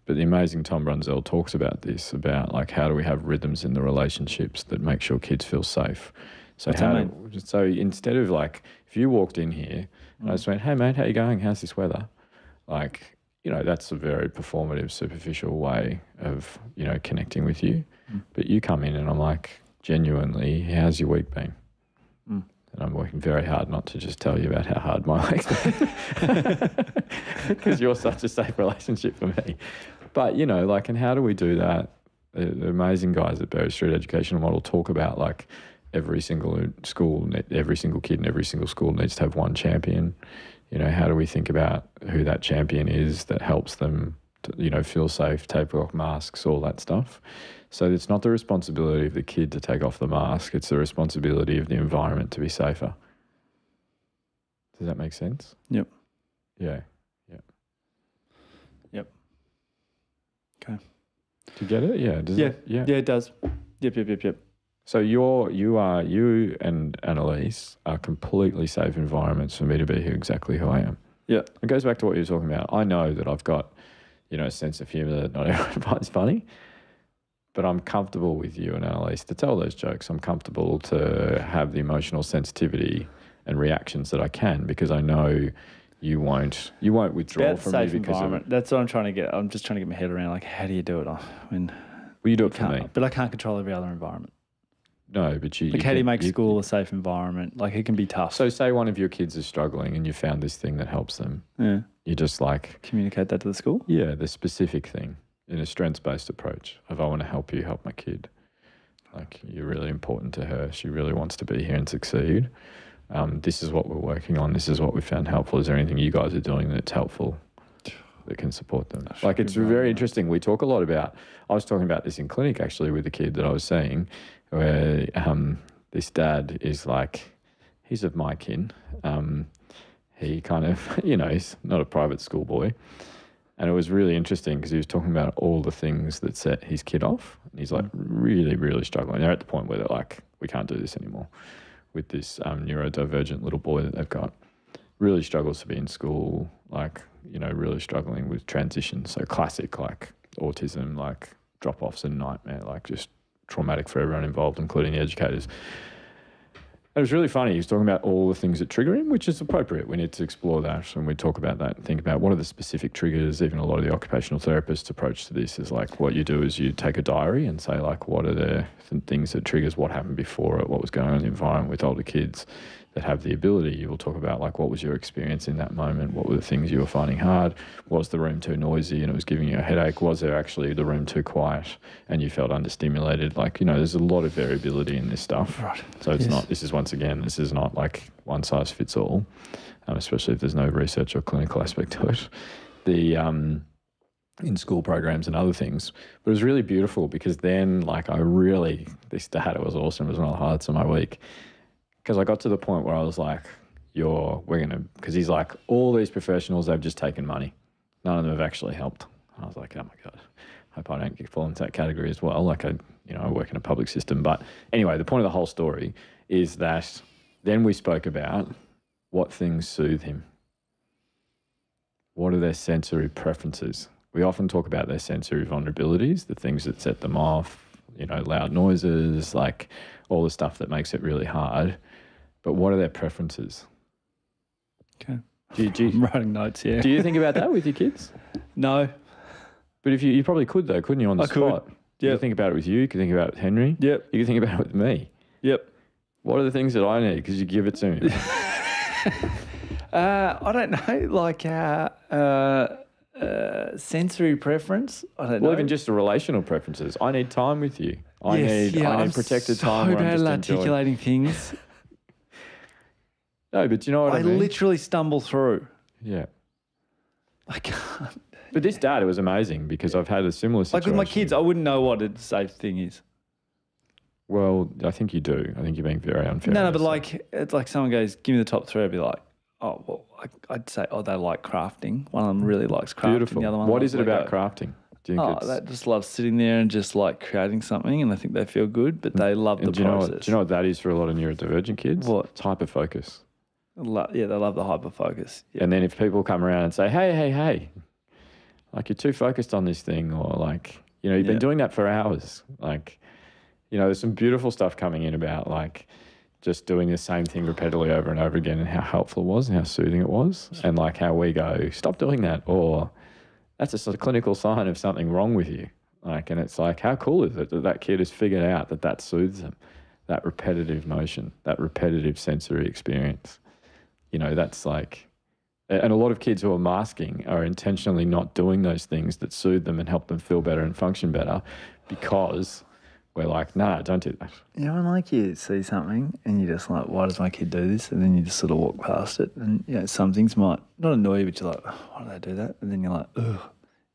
But the amazing Tom Brunzell talks about this, about like how do we have rhythms in the relationships that make sure kids feel safe. So What's that mean? So instead of like, if you walked in here and I just went, hey mate, how you going? How's this weather? Like, you know, that's a very performative, superficial way of, you know, connecting with you. But you come in and I'm like, genuinely, how's your week been? And I'm working very hard not to just tell you about how hard my week's been, because you're such a safe relationship for me. But, you know, like, and how do we do that? The amazing guys at Berry Street Educational Model talk about, like, every single school, every single kid in every single school needs to have one champion. You know, how do we think about who that champion is that helps them to, you know, feel safe, take off masks, all that stuff. So it's not the responsibility of the kid to take off the mask. It's the responsibility of the environment to be safer. Does that make sense? Yep. Yeah. Yep. Okay. Do you get it? Yeah. Does it? Yeah, it does. Yep. So you and Annalise are completely safe environments for me to be here exactly who I am. Yeah. It goes back to what you were talking about. I know that I've got, you know, a sense of humour that not everyone finds funny, but I'm comfortable with you and Annalise to tell those jokes. I'm comfortable to have the emotional sensitivity and reactions that I can, because I know you won't withdraw from me because of it. That's what I'm trying to get. I'm just trying to get my head around, like, how do you do it? I mean, well, you do it for me. But I can't control every other environment. No, but you... Like, how do you make school a safe environment? Like, it can be tough. So say one of your kids is struggling and you found this thing that helps them. Yeah. You just like... Communicate that to the school? Yeah, the specific thing in a strengths-based approach of, I want to help you help my kid. Like, you're really important to her. She really wants to be here and succeed. This is what we're working on. This is what we found helpful. Is there anything you guys are doing that's helpful that can support them? Like, it's very interesting. We talk a lot about... I was talking about this in clinic, actually, with a kid that I was seeing, where this dad is like, he's of my kin. He kind of, you know, he's not a private school boy. And it was really interesting because he was talking about all the things that set his kid off. And he's like really, really struggling. They're at the point where they're like, we can't do this anymore with this neurodivergent little boy that they've got. Really struggles to be in school, like, you know, really struggling with transition. So classic, like autism, like drop-offs and nightmare, like just traumatic for everyone involved, including the educators. It was really funny. He was talking about all the things that trigger him, which is appropriate. We need to explore that, and we talk about that and think about what are the specific triggers. Even a lot of the occupational therapists' approach to this is like, what you do is you take a diary and say, like, what are the things that triggers what happened before it, what was going on in the environment with older kids that have the ability. You will talk about, like, what was your experience in that moment? What were the things you were finding hard? Was the room too noisy and it was giving you a headache? Was there actually the room too quiet and you felt understimulated? Like, you know, there's a lot of variability in this stuff. Right. So it's not, this is not like one size fits all, especially if there's no research or clinical aspect to it. In school programs and other things. But it was really beautiful because then, like, this dad, it was awesome. It was one of the highlights of my week. Because I got to the point where I was like, because he's like, all these professionals, they've just taken money. None of them have actually helped. And I was like, oh my God, hope I don't fall into that category as well. Like, I work in a public system. But anyway, the point of the whole story is that then we spoke about what things soothe him. What are their sensory preferences? We often talk about their sensory vulnerabilities, the things that set them off, you know, loud noises, like all the stuff that makes it really hard. But what are their preferences? Okay. I'm writing notes here. Do you think about that with your kids? No. But if you probably could though, couldn't you, on the spot? Yeah. You could think about it with you. You could think about it with Henry. Yep. You could think about it with me. Yep. What are the things that I need? Because you give it to me. I don't know. Like sensory preference. I don't know. Well, even just the relational preferences. I need time with you. I need protected time. I'm so bad at articulating things. No, but you know what I mean? I literally stumble through. Yeah. I can't. But this dad, it was amazing because I've had a similar situation. Like with my kids, I wouldn't know what a safe thing is. Well, I think you do. I think you're being very unfair. No, but like, it's like someone goes, give me the top three. I'd be like, oh, well, I'd say, they like crafting. One of them really likes crafting. Beautiful. The other one what is it about crafting? Do you think they just love sitting there and just like creating something, and I think they feel good, but they love the process. Do you know what that is for a lot of neurodivergent kids? What? It's hyperfocus. They love the hyperfocus. Yeah. And then if people come around and say, hey, like, you're too focused on this thing, or like, you know, you've been doing that for hours. Like, you know, there's some beautiful stuff coming in about like, just doing the same thing repeatedly over and over again, and how helpful it was and how soothing it was, and like how we go, stop doing that, or that's a sort of clinical sign of something wrong with you. Like, and it's like, how cool is it that that kid has figured out that soothes them, that repetitive motion, that repetitive sensory experience. You know, that's like, and a lot of kids who are masking are intentionally not doing those things that soothe them and help them feel better and function better, because we're like, nah, don't do that. You know, when like you see something and you're just like, why does my kid do this? And then you just sort of walk past it, and you know, some things might not annoy you, but you're like, oh, why do they do that? And then you're like, ugh.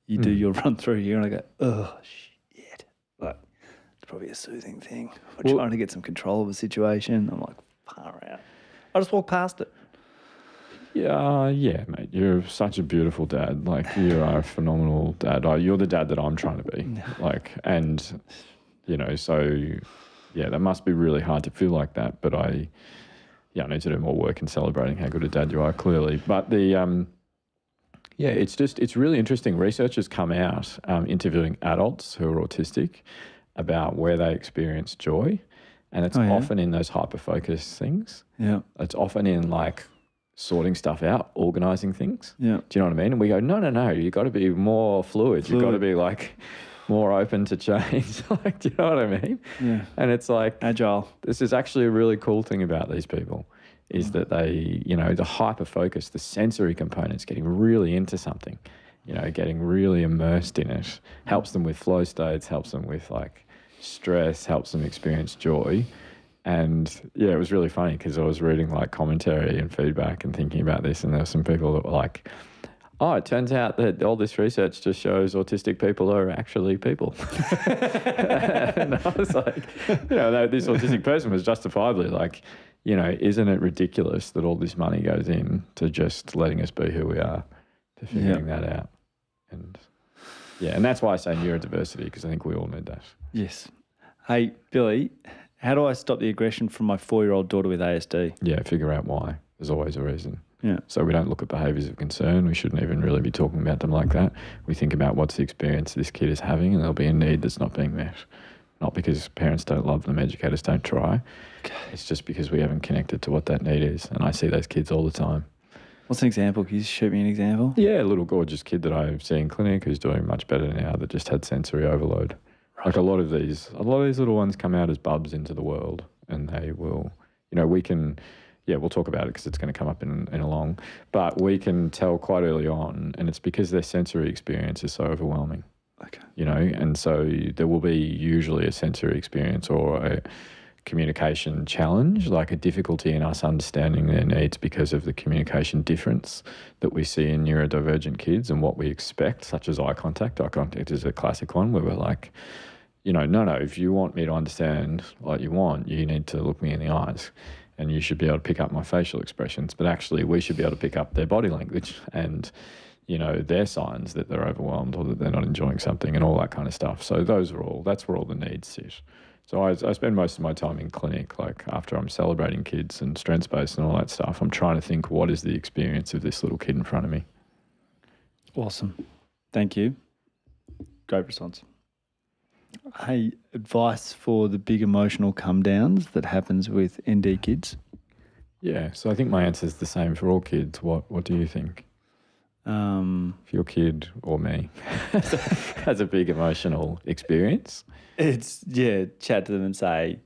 You do your run through here, and I go, oh shit. Like, it's probably a soothing thing. We're trying to get some control of a situation. I'm like, far out. I just walk past it. Yeah, mate. You're such a beautiful dad. Like, you are a phenomenal dad. You're the dad that I'm trying to be. Like, and you know, so yeah, that must be really hard to feel like that. But I need to do more work in celebrating how good a dad you are, clearly. But it's really interesting. Research has come out interviewing adults who are autistic about where they experience joy, and it's often in those hyper-focus things. Yeah, it's often in like sorting stuff out, organising things. Yeah, do you know what I mean? And we go, no, you've got to be more fluid. You've got to be like more open to change. Like, do you know what I mean? Yeah. And it's like agile. This is actually a really cool thing about these people, is that they, you know, the hyper focus, the sensory components, getting really into something, you know, getting really immersed in it, helps them with flow states, helps them with like stress, helps them experience joy. And yeah, it was really funny because I was reading like commentary and feedback and thinking about this, and there were some people that were like, oh, it turns out that all this research just shows autistic people are actually people. And I was like, you know, this autistic person was justifiably like, you know, isn't it ridiculous that all this money goes in to just letting us be who we are, to figuring that out? And yeah, and that's why I say neurodiversity, because I think we all need that. Yes. Hey, Billy, how do I stop the aggression from my 4-year-old daughter with ASD? Yeah, figure out why. There's always a reason. Yeah. So we don't look at behaviours of concern. We shouldn't even really be talking about them like that. We think about what's the experience this kid is having, and there'll be a need that's not being met. Not because parents don't love them, educators don't try. Okay. It's just because we haven't connected to what that need is. And I see those kids all the time. What's an example? Can you shoot me an example? Yeah, a little gorgeous kid that I see in clinic who's doing much better now, that just had sensory overload. Right. Like a lot of these little ones come out as bubs into the world, and they will, you know, we can... Yeah, we'll talk about it because it's going to come up in a long. But we can tell quite early on, and it's because their sensory experience is so overwhelming. Okay. You know, and so there will be usually a sensory experience or a communication challenge, like a difficulty in us understanding their needs because of the communication difference that we see in neurodivergent kids and what we expect, such as eye contact. Eye contact is a classic one where we're like, you know, no, if you want me to understand what you want, you need to look me in the eyes. And you should be able to pick up my facial expressions, but actually we should be able to pick up their body language and, you know, their signs that they're overwhelmed or that they're not enjoying something and all that kind of stuff. So that's where all the needs sit. So I spend most of my time in clinic, like after I'm celebrating kids and strengths-based and all that stuff, I'm trying to think, what is the experience of this little kid in front of me? Awesome. Thank you. Great response. Hey, advice for the big emotional come downs that happens with ND kids? Yeah, so I think my answer is the same for all kids. What do you think? If your kid or me has a big emotional experience? It's, chat to them and say,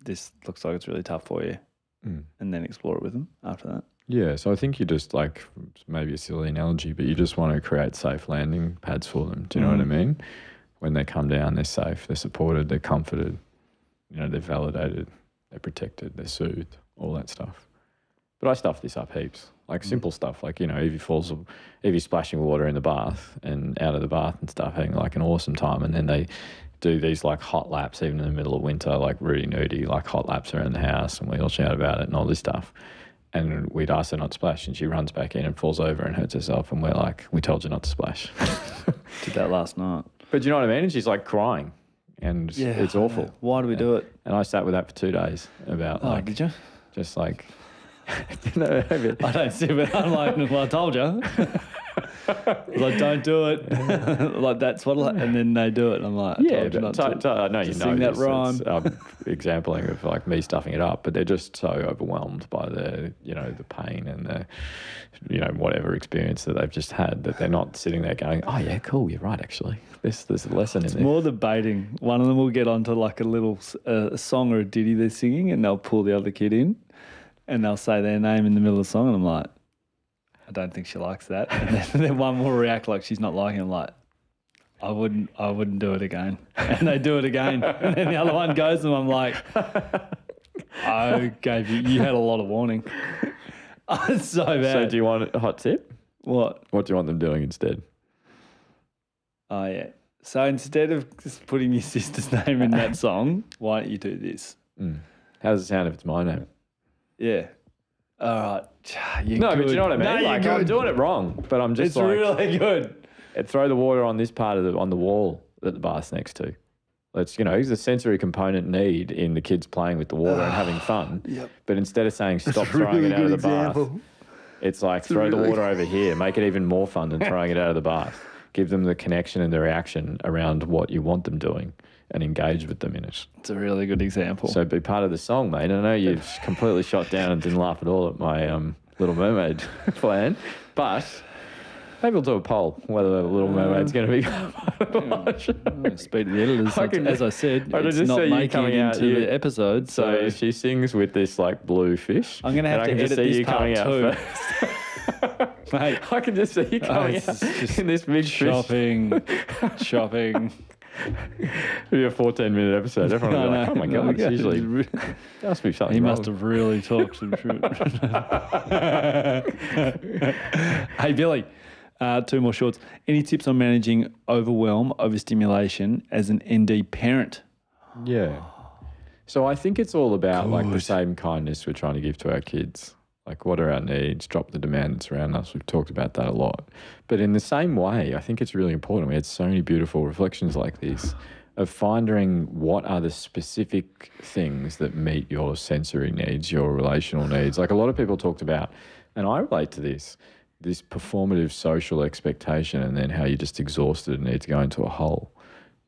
this looks like it's really tough for you, and then explore it with them after that. Yeah, so I think you just like, maybe a silly analogy, but you just want to create safe landing pads for them. Do you know what I mean? When they come down, they're safe, they're supported, they're comforted, you know, they're validated, they're protected, they're soothed, all that stuff. But I stuff this up heaps, like simple stuff, like, you know, if you're splashing water in the bath and out of the bath and stuff, having like an awesome time, and then they do these like hot laps even in the middle of winter, like Rudy Nudie, like hot laps around the house, and we all shout about it and all this stuff. And we'd ask her not to splash, and she runs back in and falls over and hurts herself, and we're like, we told you not to splash. Did that last night. But you know what I mean? And she's like crying, and it's awful. Why do we do it? And I sat with that for 2 days about like... did you? Just like... I don't see it, but I'm like, well, I told you. Like, don't do it. Like, that's what, and then they do it. And I'm like, Yeah, but I know you know sing that this. rhyme. Exampling of like me stuffing it up, but they're just so overwhelmed by the pain and the whatever experience that they've just had that they're not sitting there going, oh yeah, cool, you're right, actually. There's a lesson in there. More the baiting. One of them will get onto like a little a song or a ditty they're singing, and they'll pull the other kid in, and they'll say their name in the middle of the song, and I'm like, I don't think she likes that. And then one will react like she's not liking it. I'm like, I wouldn't do it again. And they do it again. And then the other one goes and I'm like, I gave you had a lot of warning. It's so bad. So do you want a hot tip? What? What do you want them doing instead? Oh, yeah. So instead of just putting your sister's name in that song, why don't you do this? How does it sound if it's my name? Yeah. All right. But you know what I mean? No, like, I'm doing it wrong, but I'm just it's really good. Throw the water on this part on the wall that the bath's next to. Let's, there's a sensory component need in the kids playing with the water and having fun. Yep. But instead of saying stop throwing it out of the bath, it's like throw the water over here. Make it even more fun than throwing it out of the bath. Give them the connection and the reaction around what you want them doing and engage with them in it. It's a really good example. So be part of the song, mate. I know you've completely shot down and didn't laugh at all at my Little Mermaid plan, but maybe we'll do a poll whether the Little Mermaid's going to be part of the show. Speak to the editors. As I said, I can it's just not see you making coming it out into here. the episode. So she sings with this like blue fish. I'm going to have to edit this part too. Mate, I can just see you coming out in this big shopping. It'll be a 14-minute episode. Everyone will be like, oh my God, it's usually... There must be something He wrong. must have really talked some shit. Hey, Billy, 2 more shorts. Any tips on managing overwhelm, overstimulation as an ND parent? Yeah. So I think it's all about like the same kindness we're trying to give to our kids. Like, what are our needs? Drop the demand that's around us. We've talked about that a lot. But in the same way, I think it's really important. We had so many beautiful reflections like this of finding what are the specific things that meet your sensory needs, your relational needs. Like a lot of people talked about, and I relate to this performative social expectation and then how you're just exhausted and need to go into a hole.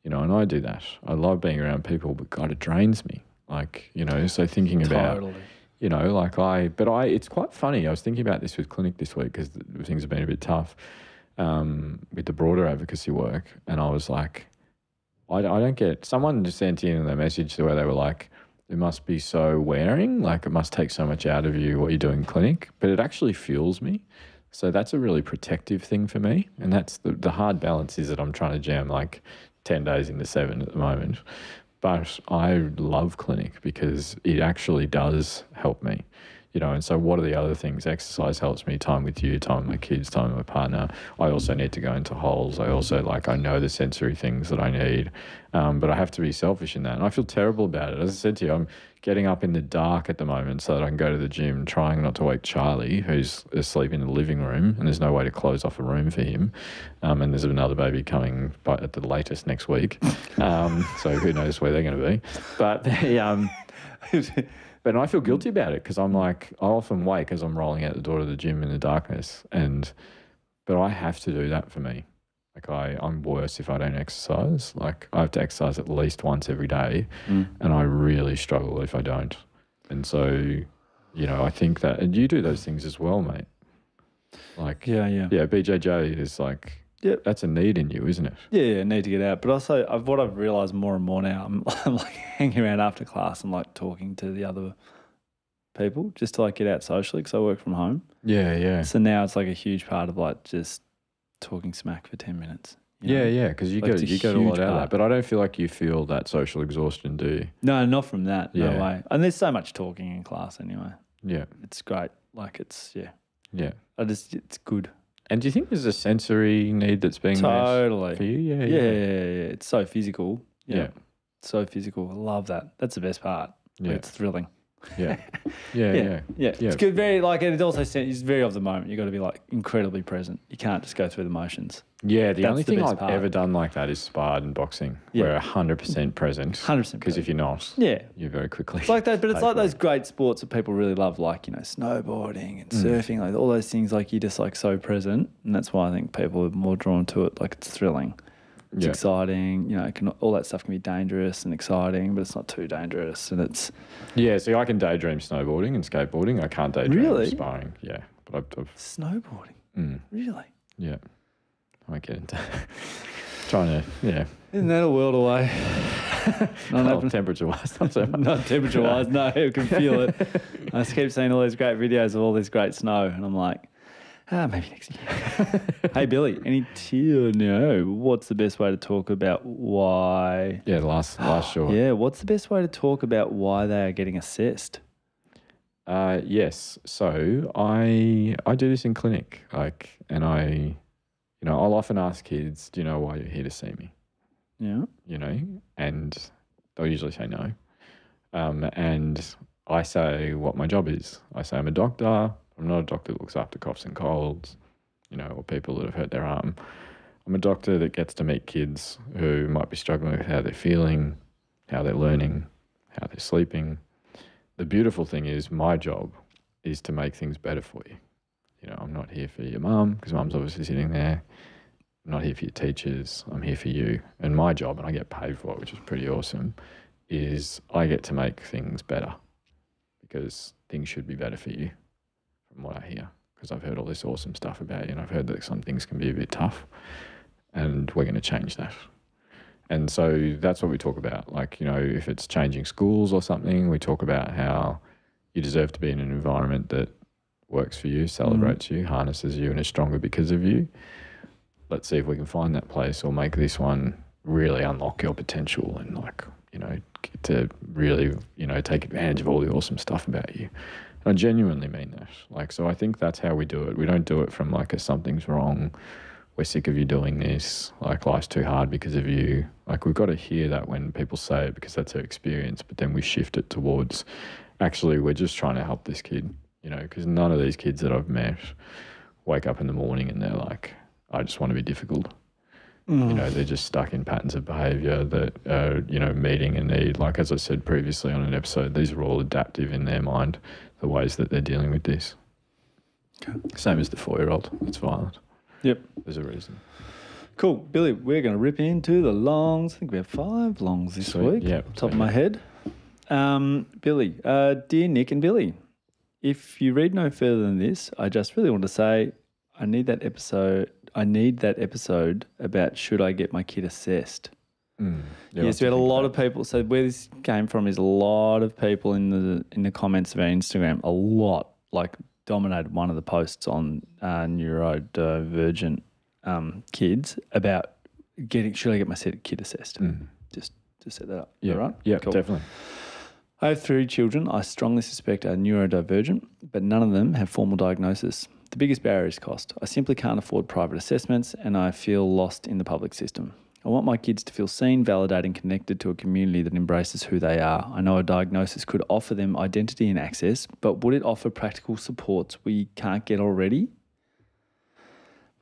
And I do that. I love being around people, but God, it drains me. Like, so thinking about... it's quite funny. I was thinking about this with clinic this week because things have been a bit tough with the broader advocacy work. And I was like, I don't get, someone just sent in a message where they were like, it must be so wearing, like it must take so much out of you what you do in clinic, but it actually fuels me. So that's a really protective thing for me. And that's the hard balance is that I'm trying to jam like 10 days into 7 at the moment. But I love clinic because it actually does help me, and so what are the other things? Exercise helps me, time with you, time with my kids, time with my partner. I also need to go into holes. I also I know the sensory things that I need, but I have to be selfish in that. And I feel terrible about it. As I said to you, I'm getting up in the dark at the moment so that I can go to the gym, trying not to wake Charlie, who's asleep in the living room, and there's no way to close off a room for him. And there's another baby coming at the latest next week. So who knows where they're going to be. But but I feel guilty about it because I'm like, I often wake as I'm rolling out the door to the gym in the darkness. But I have to do that for me. Like I'm worse if I don't exercise. Like I have to exercise at least once every day and I really struggle if I don't. And so, I think that, and you do those things as well, mate. Like, yeah, BJJ is like, that's a need in you, isn't it? Yeah, need to get out. But also, what I've realised more and more now, I'm like hanging around after class and like talking to the other people just to like get out socially because I work from home. Yeah. So now it's like a huge part of like just talking smack for 10 minutes. Yeah, because you get a lot out of that. But I don't feel like you feel that social exhaustion, do you? No, not from that. No way. And there's so much talking in class anyway. Yeah. It's great. Like it's, Yeah. It's good. And do you think there's a sensory need that's being met for you? Yeah. It's so physical. Yeah. So physical. I love that. That's the best part. Yeah. It's thrilling. Yeah. Yeah. It's good. Very like, and it also it's very of the moment. You've got to be like incredibly present. You can't just go through the motions. Yeah, the That's only the thing best I've part. ever done like that is sparred and boxing. Yeah. We're 100% present. 100% Because if you're not, you're very quickly. It's like that, but it's like those great sports that people really love, like, you know, snowboarding and surfing, like all those things. Like you're just like so present, and that's why I think people are more drawn to it. Like it's thrilling, it's exciting. You know, all that stuff can be dangerous and exciting, but it's not too dangerous, and it's See, I can daydream snowboarding and skateboarding. I can't daydream sparring. Yeah, but I've snowboarding. Really? Yeah. I won't get into trying to, Isn't that a world away? Not temperature-wise, not so much. Not temperature-wise, no, you can feel it. I just keep seeing all these great videos of all this great snow, and I'm like, maybe next year. Hey, Billy, what's the best way to talk about why... Yeah, last short. Yeah, what's the best way to talk about why they are getting assessed? Yes, so I do this in clinic, and I'll often ask kids, do you know why you're here to see me? Yeah. And they'll usually say no. And I say what my job is. I say I'm a doctor. I'm not a doctor that looks after coughs and colds, or people that have hurt their arm. I'm a doctor that gets to meet kids who might be struggling with how they're feeling, how they're learning, how they're sleeping. The beautiful thing is my job is to make things better for you. I'm not here for your mum because mum's obviously sitting there. I'm not here for your teachers. I'm here for you. And my job, and I get paid for it, which is pretty awesome, is I get to make things better because things should be better for you from what I hear, because I've heard all this awesome stuff about you, and I've heard that some things can be a bit tough, and we're going to change that. And so that's what we talk about. If it's changing schools or something, we talk about how you deserve to be in an environment that works for you, celebrates you, harnesses you, and is stronger because of you. Let's see if we can find that place or make this one really unlock your potential and get to really, take advantage of all the awesome stuff about you. And I genuinely mean that. So I think that's how we do it. We don't do it from something's wrong, we're sick of you doing this, life's too hard because of you. We've got to hear that when people say it because that's their experience, but then we shift it towards, actually, we're just trying to help this kid. Because none of these kids that I've met wake up in the morning and they're like, I just want to be difficult. They're just stuck in patterns of behaviour that are, meeting a need. As I said previously on an episode, these are all adaptive in their mind, the ways that they're dealing with this. Okay. Same as the 4-year-old that's violent. Yep. There's a reason. Cool. Billy, we're going to rip into the longs. I think we have 5 longs this week. Yep. Top of my head. Billy, dear Nick and Billy, if you read no further than this, I just really want to say I need that episode about should I get my kid assessed. Yes, we had a lot of people. So where this came from is a lot of people in the comments of our Instagram, a lot, dominated one of the posts on neurodivergent kids about should I get my kid assessed? Just set that up. Yeah, right? Yeah, cool. Definitely. I have 3 children I strongly suspect are neurodivergent, but none of them have formal diagnosis. The biggest barrier is cost. I simply can't afford private assessments and I feel lost in the public system. I want my kids to feel seen, validated and connected to a community that embraces who they are. I know a diagnosis could offer them identity and access, but would it offer practical supports we can't get already?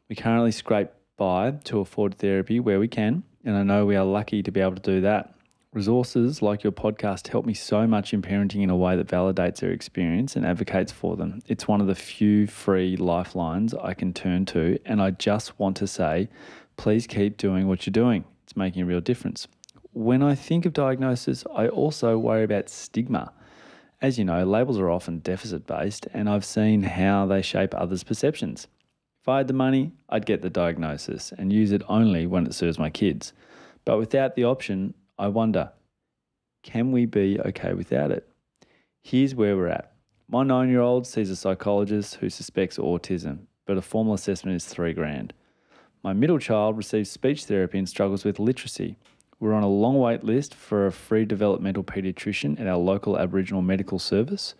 We currently scrape by to afford therapy where we can, and I know we are lucky to be able to do that. Resources like your podcast help me so much in parenting in a way that validates their experience and advocates for them. It's one of the few free lifelines I can turn to, and I just want to say, please keep doing what you're doing. It's making a real difference. When I think of diagnosis, I also worry about stigma. As you know, labels are often deficit-based, and I've seen how they shape others' perceptions. If I had the money, I'd get the diagnosis and use it only when it serves my kids. But without the option, I wonder, can we be okay without it? Here's where we're at. My 9-year-old sees a psychologist who suspects autism, but a formal assessment is $3,000. My middle child receives speech therapy and struggles with literacy. We're on a long wait list for a free developmental paediatrician at our local Aboriginal medical service.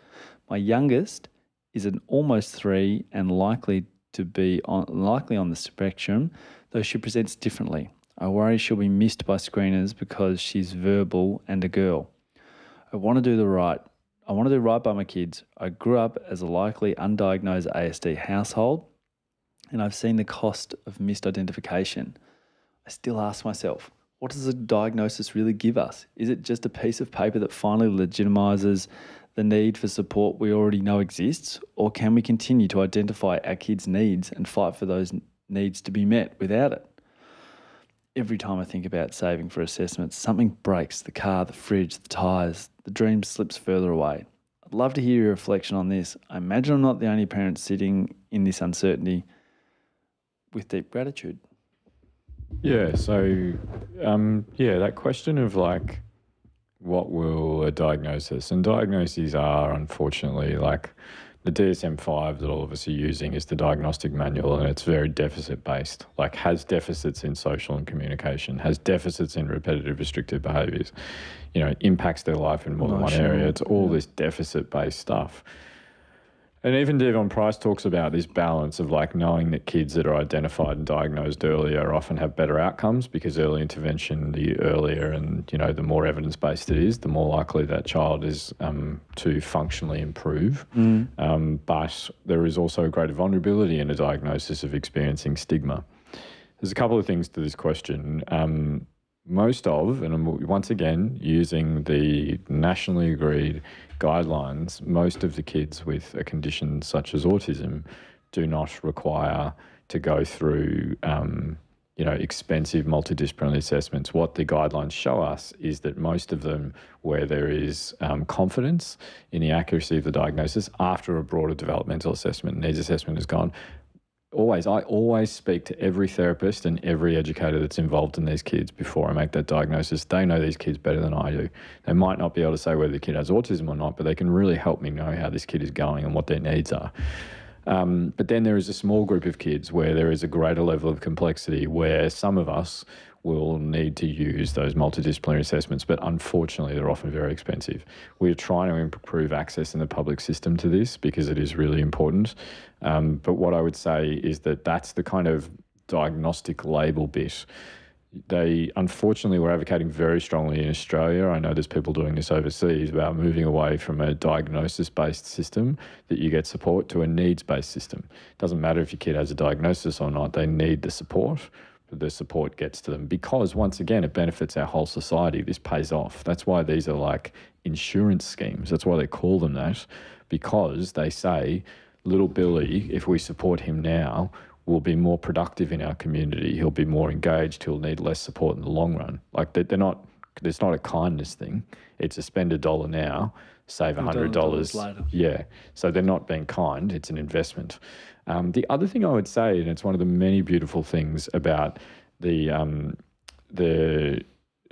My youngest is an almost 3 and likely on the spectrum, though she presents differently. I worry she'll be missed by screeners because she's verbal and a girl. I want to do I want to do right by my kids. I grew up as a likely undiagnosed ASD household, and I've seen the cost of misidentification. I still ask myself, what does a diagnosis really give us? Is it just a piece of paper that finally legitimizes the need for support we already know exists, or can we continue to identify our kids' needs and fight for those needs to be met without it? Every time I think about saving for assessments, something breaks: the car, the fridge, the tyres, the dream slips further away. I'd love to hear your reflection on this. I imagine I'm not the only parent sitting in this uncertainty with deep gratitude. Yeah, so, that question of like, what will a diagnosis? And diagnoses are, unfortunately, like the DSM-5 that all of us are using is the diagnostic manual, and it's very deficit-based, like has deficits in social and communication, has deficits in repetitive restrictive behaviours, impacts their life in more than one area. It's all this deficit-based stuff. And even Devon Price talks about this balance of like knowing that kids that are identified and diagnosed earlier often have better outcomes, because early intervention, the earlier and, the more evidence-based it is, the more likely that child is to functionally improve. But there is also a greater vulnerability in a diagnosis of experiencing stigma. There's a couple of things to this question. Most of, and I'm once again using the nationally agreed guidelines, most of the kids with a condition such as autism do not require to go through, expensive multidisciplinary assessments. What the guidelines show us is that most of them, where there is confidence in the accuracy of the diagnosis after a broader developmental assessment, needs assessment has gone. I always speak to every therapist and every educator that's involved in these kids before I make that diagnosis. They know these kids better than I do. They might not be able to say whether the kid has autism or not, but they can really help me know how this kid is going and what their needs are. But then there is a small group of kids where there is a greater level of complexity, where some of us will need to use those multidisciplinary assessments, but unfortunately they're often very expensive. We're trying to improve access in the public system to this because it is really important. But what I would say is that that's the kind of diagnostic label bit. They, unfortunately, were advocating very strongly in Australia. I know there's people doing this overseas about moving away from a diagnosis-based system that you get support to a needs-based system. It doesn't matter if your kid has a diagnosis or not, they need the support. The support gets to them because, once again, it benefits our whole society. This pays off. That's why these are like insurance schemes. That's why they call them that, because they say, little Billy, if we support him now, will be more productive in our community. He'll be more engaged. He'll need less support in the long run. Like they're not. It's not a kindness thing. It's a spend $1 now, save $100 later. Yeah. So they're not being kind. It's an investment. The other thing I would say, and it's one of the many beautiful things about the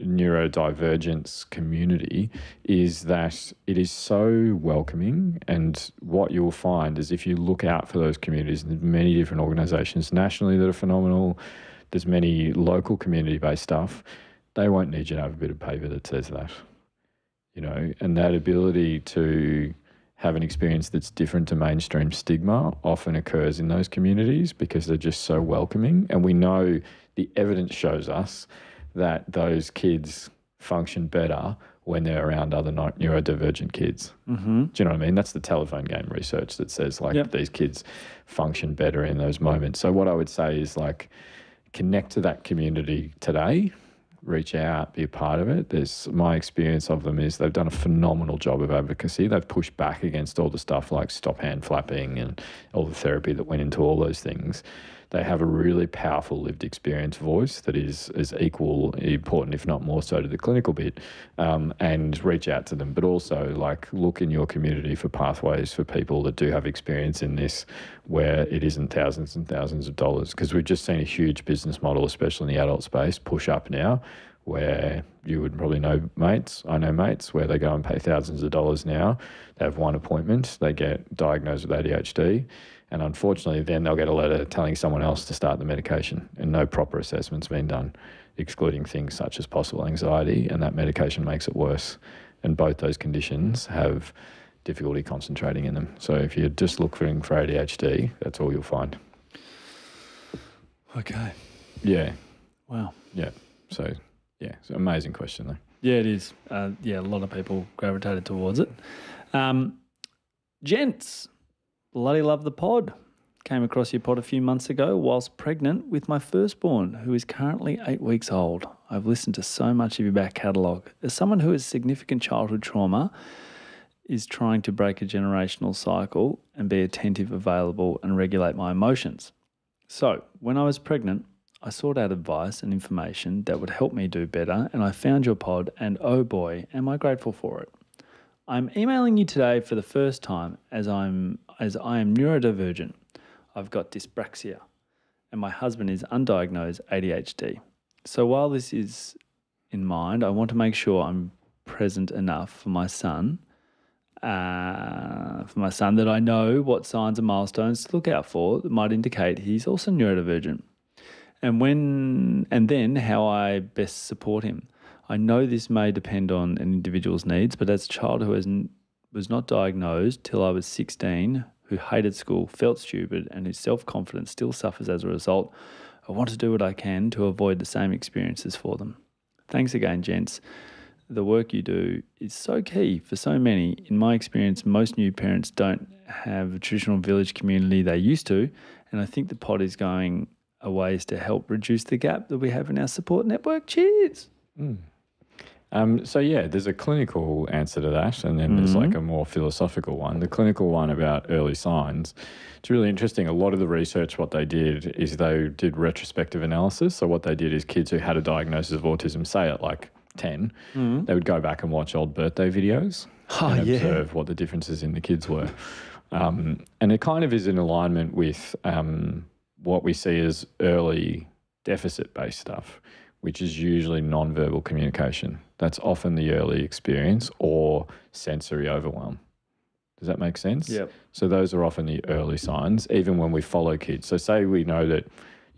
neurodivergence community, is that it is so welcoming. And what you'll find is if you look out for those communities, and there's many different organisations nationally that are phenomenal, there's many local community-based stuff, they won't need you to have a bit of paper that says that, and that ability to have an experience that's different to mainstream stigma often occurs in those communities because they're just so welcoming. And we know the evidence shows us that those kids function better when they're around other neurodivergent kids. Mm-hmm. Do you know what I mean? That's the telephone game research that says these kids function better in those moments. So what I would say is like connect to that community today, reach out, be a part of it. My experience of them is they've done a phenomenal job of advocacy. They've pushed back against all the stuff like stop hand flapping and all the therapy that went into all those things. They have a really powerful lived experience voice that is equally important, if not more so, to the clinical bit, and reach out to them. But also like look in your community for pathways for people that do have experience in this where it isn't thousands and thousands of dollars, because we've just seen a huge business model, especially in the adult space, push up now, where you would probably know mates, I know mates, where they go and pay thousands of dollars now. They have one appointment, they get diagnosed with ADHD, and unfortunately then they'll get a letter telling someone else to start the medication and no proper assessment's been done, excluding things such as possible anxiety, and that medication makes it worse. And both those conditions have difficulty concentrating in them. So if you're just looking for ADHD, that's all you'll find. Okay. Yeah. Wow. Yeah. So, yeah, it's an amazing question though. Yeah, it is. A lot of people gravitated towards it. Gents, bloody love the pod. Came across your pod a few months ago whilst pregnant with my firstborn, who is currently 8 weeks old. I've listened to so much of your back catalogue. As someone who has significant childhood trauma, is trying to break a generational cycle and be attentive, available and regulate my emotions. So, when I was pregnant, I sought out advice and information that would help me do better, and I found your pod, and oh boy, am I grateful for it. I'm emailing you today for the first time as I am neurodivergent. I've got dyspraxia, and my husband is undiagnosed ADHD. So while this is in mind, I want to make sure I'm present enough for my son that I know what signs and milestones to look out for that might indicate he's also neurodivergent, and then how I best support him. I know this may depend on an individual's needs, but as a child who was not diagnosed till I was 16, who hated school, felt stupid, and whose self-confidence still suffers as a result, I want to do what I can to avoid the same experiences for them. Thanks again, gents. The work you do is so key for so many. In my experience, most new parents don't have a traditional village community they used to, and I think the pod is going a ways to help reduce the gap that we have in our support network. Cheers. There's a clinical answer to that, and then there's like a more philosophical one. The clinical one about early signs, it's really interesting. A lot of the research, what they did is they did retrospective analysis. So what they did is kids who had a diagnosis of autism, say at like 10, they would go back and watch old birthday videos and observe what the differences in the kids were. And it kind of is in alignment with what we see as early deficit-based stuff, which is usually non-verbal communication. That's often the early experience, or sensory overwhelm. Does that make sense? Yep. So those are often the early signs, even when we follow kids. So say we know that,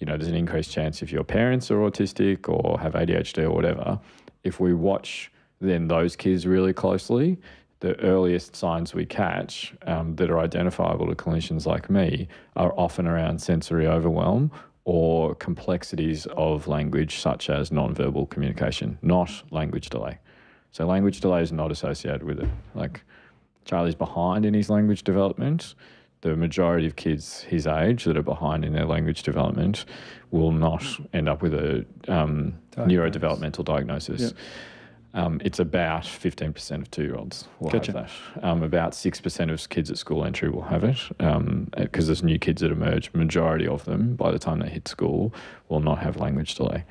there's an increased chance if your parents are autistic or have ADHD or whatever, if we watch then those kids really closely, the earliest signs we catch that are identifiable to clinicians like me are often around sensory overwhelm or complexities of language such as non-verbal communication, not language delay. So language delay is not associated with it. Like Charlie's behind in his language development. The majority of kids his age that are behind in their language development will not end up with a neurodevelopmental diagnosis. Yep. It's about 15% of 2-year-olds will have that. About 6% of kids at school entry will have it because there's new kids that emerge. Majority of them, by the time they hit school, will not have language delay.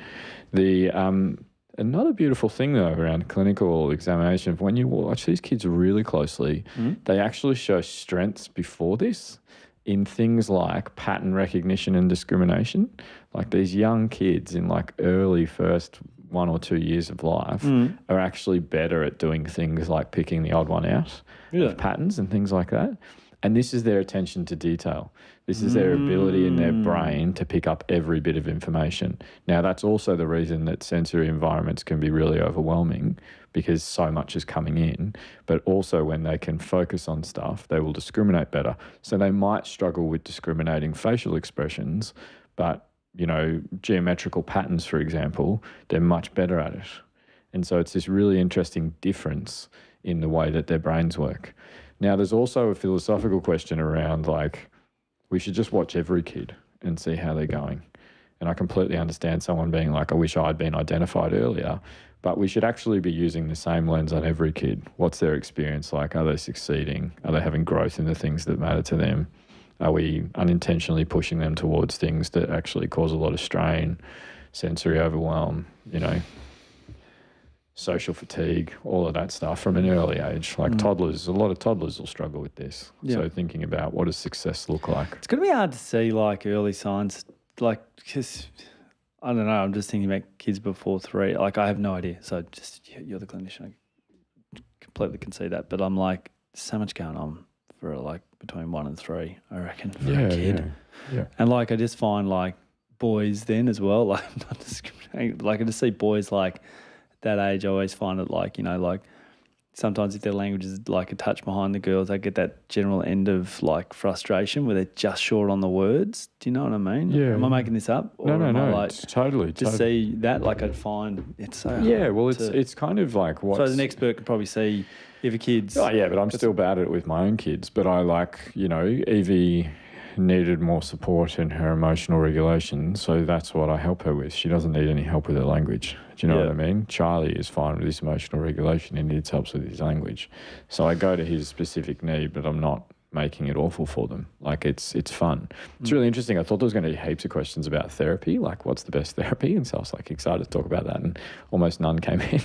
Another beautiful thing, though, around clinical examination, when you watch these kids really closely, they actually show strengths before this in things like pattern recognition and discrimination. Like these young kids in like early first 1 or 2 years of life are actually better at doing things like picking the odd one out of patterns and things like that. And this is their attention to detail. This is their ability in their brain to pick up every bit of information. Now, that's also the reason that sensory environments can be really overwhelming because so much is coming in. But also when they can focus on stuff, they will discriminate better. So they might struggle with discriminating facial expressions, but geometrical patterns, for example, they're much better at it. And so it's this really interesting difference in the way that their brains work. Now, there's also a philosophical question around like, we should just watch every kid and see how they're going. And I completely understand someone being like, I wish I'd been identified earlier, but we should actually be using the same lens on every kid. What's their experience like? Are they succeeding? Are they having growth in the things that matter to them? Are we unintentionally pushing them towards things that actually cause a lot of strain, sensory overwhelm, social fatigue, all of that stuff from an early age? Like toddlers, a lot of toddlers will struggle with this. Yeah. So thinking about what does success look like? It's going to be hard to see like early signs, like because I don't know, I'm just thinking about kids before 3. Like I have no idea. So just you're the clinician. I completely can see that. But I'm like, there's so much going on for like between 1 and 3, I reckon, for a kid. Yeah. And like I just find like boys then as well, like not discriminating, like I just see boys like that age. I always find it like, like sometimes if their language is like a touch behind the girls, they get that general end of like frustration where they're just short on the words. Do you know what I mean? Yeah. Am I making this up? Or No, am I like, totally. Just see that, like I'd find it's so hard. Yeah, well, it's kind of like what. So as an expert could probably see if a kid's. Oh, yeah, but I'm still bad at it with my own kids. But I Evie needed more support in her emotional regulation, so that's what I help her with. She doesn't need any help with her language. Do you know what I mean? Charlie is fine with his emotional regulation. He needs help with his language. So I go to his specific need, but I'm not making it awful for them. Like, it's fun. It's really interesting. I thought there was going to be heaps of questions about therapy, like what's the best therapy? And so I was like excited to talk about that, and almost none came in.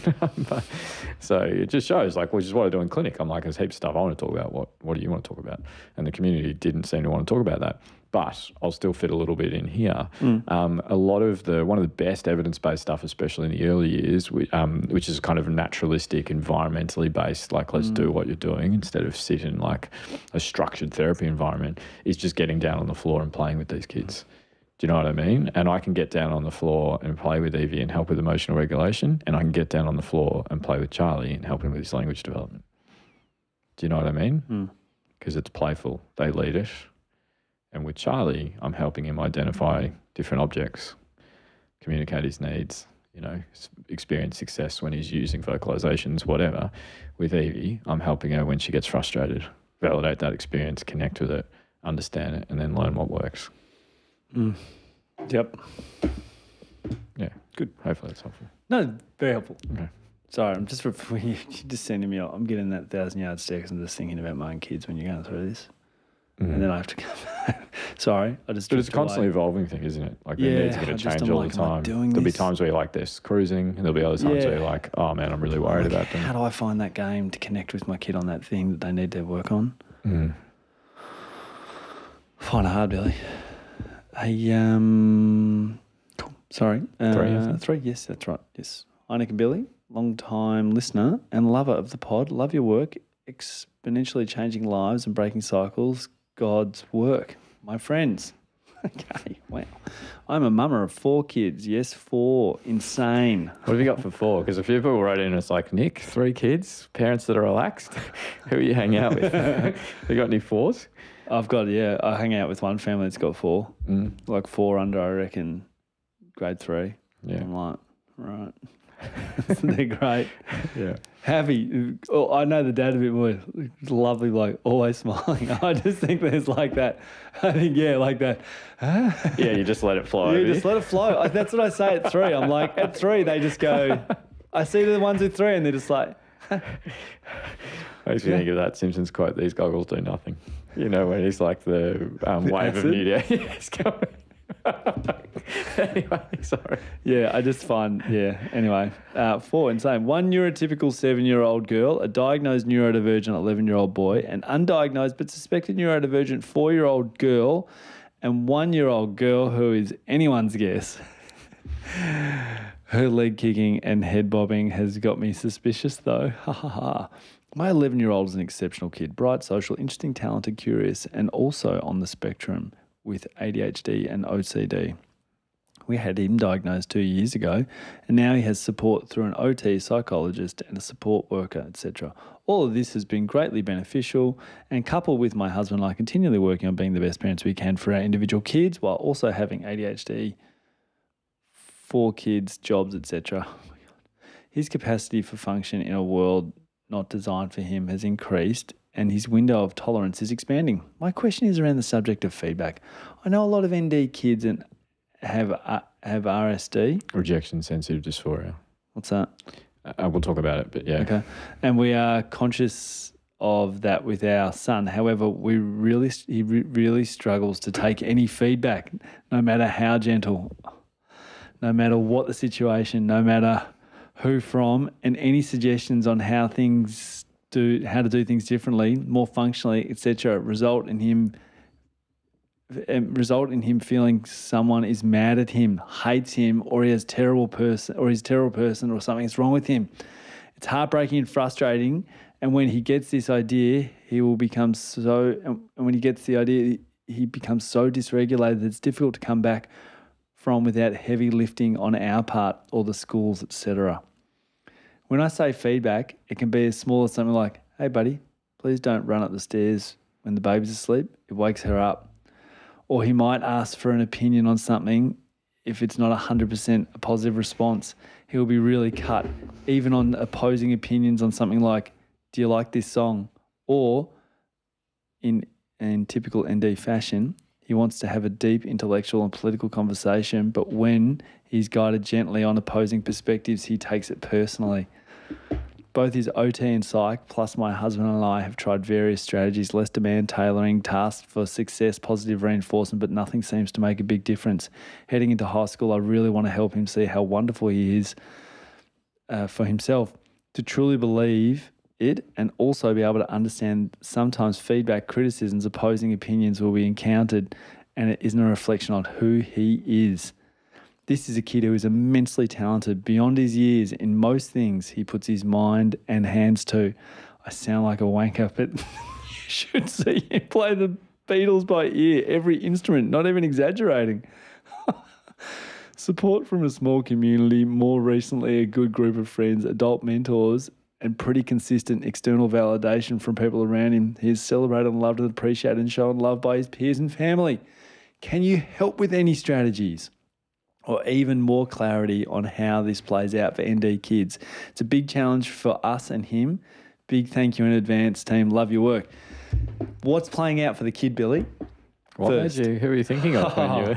So it just shows, like, which is what I do in clinic. I'm like, there's heaps of stuff I want to talk about. What do you want to talk about? And the community didn't seem to want to talk about that. But I'll still fit a little bit in here. A lot of one of the best evidence-based stuff, especially in the early years, which is kind of naturalistic, environmentally based, like let's do what you're doing instead of sit in like a structured therapy environment, is just getting down on the floor and playing with these kids. Do you know what I mean? And I can get down on the floor and play with Evie and help with emotional regulation, and I can get down on the floor and play with Charlie and help him with his language development. Do you know what I mean? Because it's playful. They lead it. And with Charlie, I'm helping him identify different objects, communicate his needs, experience success when he's using vocalizations, whatever. With Evie, I'm helping her when she gets frustrated, validate that experience, connect with it, understand it, and then learn what works. Yep. Yeah. Good. Hopefully it's helpful. No, very helpful. Okay. Sorry, I'm just you're just sending me. I'm getting that 1,000-yard stare because I'm just thinking about my own kids when you're going through this. And then I have to come back. Sorry, I just. But it's a constantly evolving thing, isn't it? Like, their needs are going to change all the time. There'll be times where you're like this, cruising, and there'll be other times where you're like, oh man, I'm really worried about them. How do I find that game to connect with my kid on that thing that they need to work on? Find it hard, Billy. Cool. Sorry. 3, yes, that's right. Yes. Hi, Nick and Billy, long-time listener and lover of the pod. Love your work, exponentially changing lives and breaking cycles. God's work. My friends. Okay, wow. I'm a mama of 4 kids. Yes, 4. Insane. What have you got for 4? Because a few people wrote in and it's like, Nick, 3 kids, parents that are relaxed. Who are you hanging out with? Have you got any 4s? I've got, I hang out with one family that's got 4. Like 4 under, I reckon, grade 3. Yeah. I'm like, right. They're great. Yeah. Happy. Oh, I know the dad a bit more. Lovely, like always smiling. I just think there's like that. I think, like that. Yeah, you just let it flow. You just let it flow. That's what I say at 3. I'm like, at 3, they just go, I see the ones with 3 and they're just like. Makes me think of that Simpsons quote, these goggles do nothing. When he's like the wave of media. He's coming. Anyway, sorry. Yeah, I just find, anyway. 4, insane. 1 neurotypical 7-year-old girl, a diagnosed neurodivergent 11-year-old boy, an undiagnosed but suspected neurodivergent 4-year-old girl, and 1-year-old girl who is anyone's guess. Her leg kicking and head bobbing has got me suspicious though. Ha ha ha. My 11-year-old is an exceptional kid, bright, social, interesting, talented, curious, and also on the spectrum with ADHD and OCD. We had him diagnosed 2 years ago, and now he has support through an OT, psychologist, and a support worker, etc. All of this has been greatly beneficial, and coupled with my husband and I continually working on being the best parents we can for our individual kids while also having ADHD, 4 kids, jobs, etc. Oh my God. His capacity for function in a world not designed for him has increased, and his window of tolerance is expanding. My question is around the subject of feedback. I know a lot of ND kids and have RSD. Rejection sensitive dysphoria. What's that? We'll talk about it, but yeah. Okay. And we are conscious of that with our son. However, he really struggles to take any feedback, no matter how gentle, no matter what the situation, no matter who from, and any suggestions on how to do things differently, more functionally, etc., result in him feeling someone is mad at him, hates him, or he's a terrible person, or something's wrong with him. It's heartbreaking and frustrating. And when he gets this idea, he becomes so dysregulated that it's difficult to come back from without heavy lifting on our part or the schools, etc. When I say feedback, it can be as small as something like, hey, buddy, please don't run up the stairs when the baby's asleep. It wakes her up. Or he might ask for an opinion on something. If it's not 100% a positive response, he'll be really cut, even on opposing opinions on something like, do you like this song? Or in typical ND fashion, he wants to have a deep intellectual and political conversation, but when he's guided gently on opposing perspectives, he takes it personally. Both his OT and psych, plus my husband and I, have tried various strategies, less demand tailoring, tasks for success, positive reinforcement, but nothing seems to make a big difference. Heading into high school, I really want to help him see how wonderful he is for himself, to truly believe it and also be able to understand sometimes feedback, criticisms, opposing opinions will be encountered and it isn't a reflection on who he is. This is a kid who is immensely talented beyond his years in most things he puts his mind and hands to. I sound like a wanker, but you should see him play the Beatles by ear, every instrument, not even exaggerating. Support from a small community, more recently a good group of friends, adult mentors, and pretty consistent external validation from people around him. He is celebrated and loved and appreciated and shown love by his peers and family. Can you help with any strategies or even more clarity on how this plays out for ND kids? It's a big challenge for us and him. Big thank you in advance, team. Love your work. What's playing out for the kid, Billy? Who are you thinking of when you...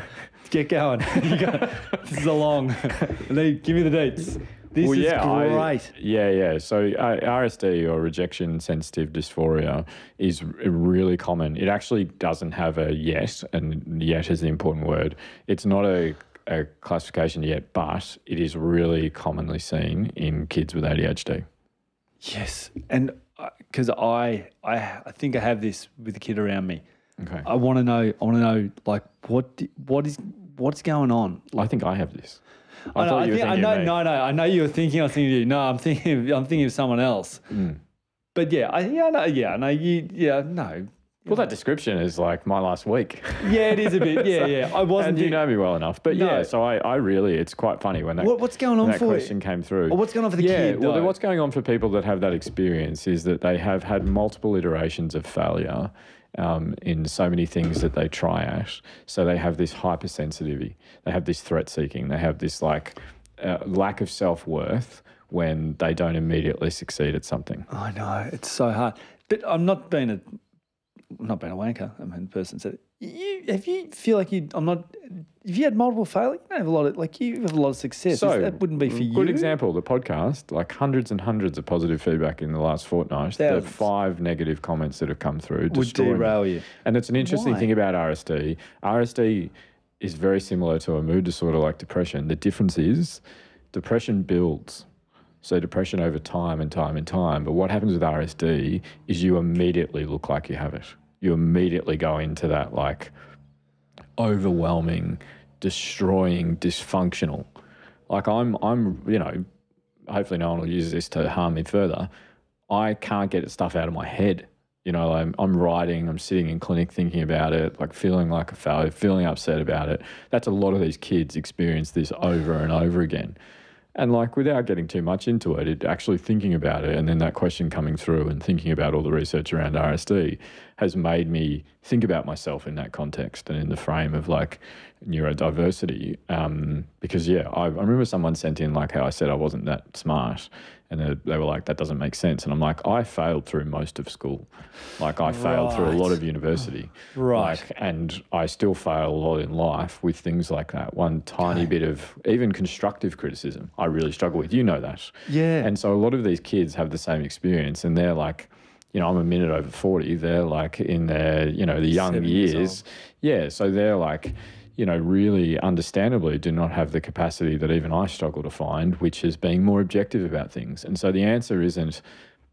Get going. This is a long... Give me the dates. This is great. So RSD, or rejection sensitive dysphoria, is really common. It actually doesn't have a yet, and yet is the important word. It's not a classification yet, but it is really commonly seen in kids with ADHD. Yes, and because I think I have this with the kid around me. Okay. I want to know like what's going on. I think I have this. I know you were thinking I was thinking of you. No, I'm thinking of someone else. Mm. But I know. Well, that description is like my last week. Yeah, it is a bit. Yeah. I wasn't. And you know me well enough. But so I really, it's quite funny when that, what's going on that for question came through. Or what's going on for the kid? Well, what's going on for people that have that experience is that they have had multiple iterations of failure in so many things that they try at. So they have this hypersensitivity. They have this threat seeking. They have this lack of self-worth when they don't immediately succeed at something. I know, it's so hard. But I'm not being a wanker. I mean, the person said, if you had multiple failures, you don't have a lot of, you have a lot of success. So, that wouldn't be for you. Good example, the podcast, like hundreds and hundreds of positive feedback in the last fortnight. Thousands. The 5 negative comments that have come through would derail you. And it's an interesting thing about RSD. RSD is very similar to a mood disorder like depression. The difference is depression builds. So depression over time and time and time. But what happens with RSD is you immediately look like you have it. You immediately go into that overwhelming, destroying, dysfunctional. I'm hopefully no one will use this to harm me further. I can't get stuff out of my head. I'm writing, I'm sitting in clinic thinking about it, feeling like a failure, feeling upset about it. That's a lot of these kids experience this over and over again. And without getting too much into it, actually thinking about it and then that question coming through and thinking about all the research around RSD has made me think about myself in that context and in the frame of neurodiversity. Because I remember someone sent in how I said I wasn't that smart. And they were like, that doesn't make sense. And I'm like, I failed through most of school. I failed through a lot of university. Right. And I still fail a lot in life with things like that. One tiny bit of even constructive criticism I really struggle with. You know that. Yeah. And so a lot of these kids have the same experience and they're I'm a minute over 40. They're in their, the young years. Yeah. So they're really understandably do not have the capacity that even I struggle to find, which is being more objective about things. And so the answer isn't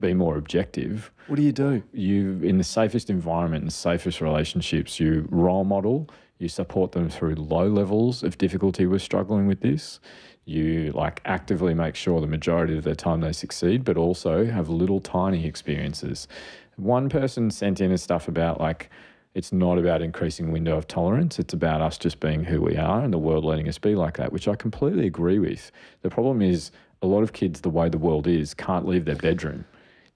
be more objective. What do you do? You, in the safest environment and safest relationships, you role model, you support them through low levels of difficulty with struggling with this. You actively make sure the majority of their time they succeed, but also have little tiny experiences. One person sent in stuff about it's not about increasing window of tolerance. It's about us just being who we are and the world letting us be like that, which I completely agree with. The problem is a lot of kids, the way the world is, can't leave their bedroom.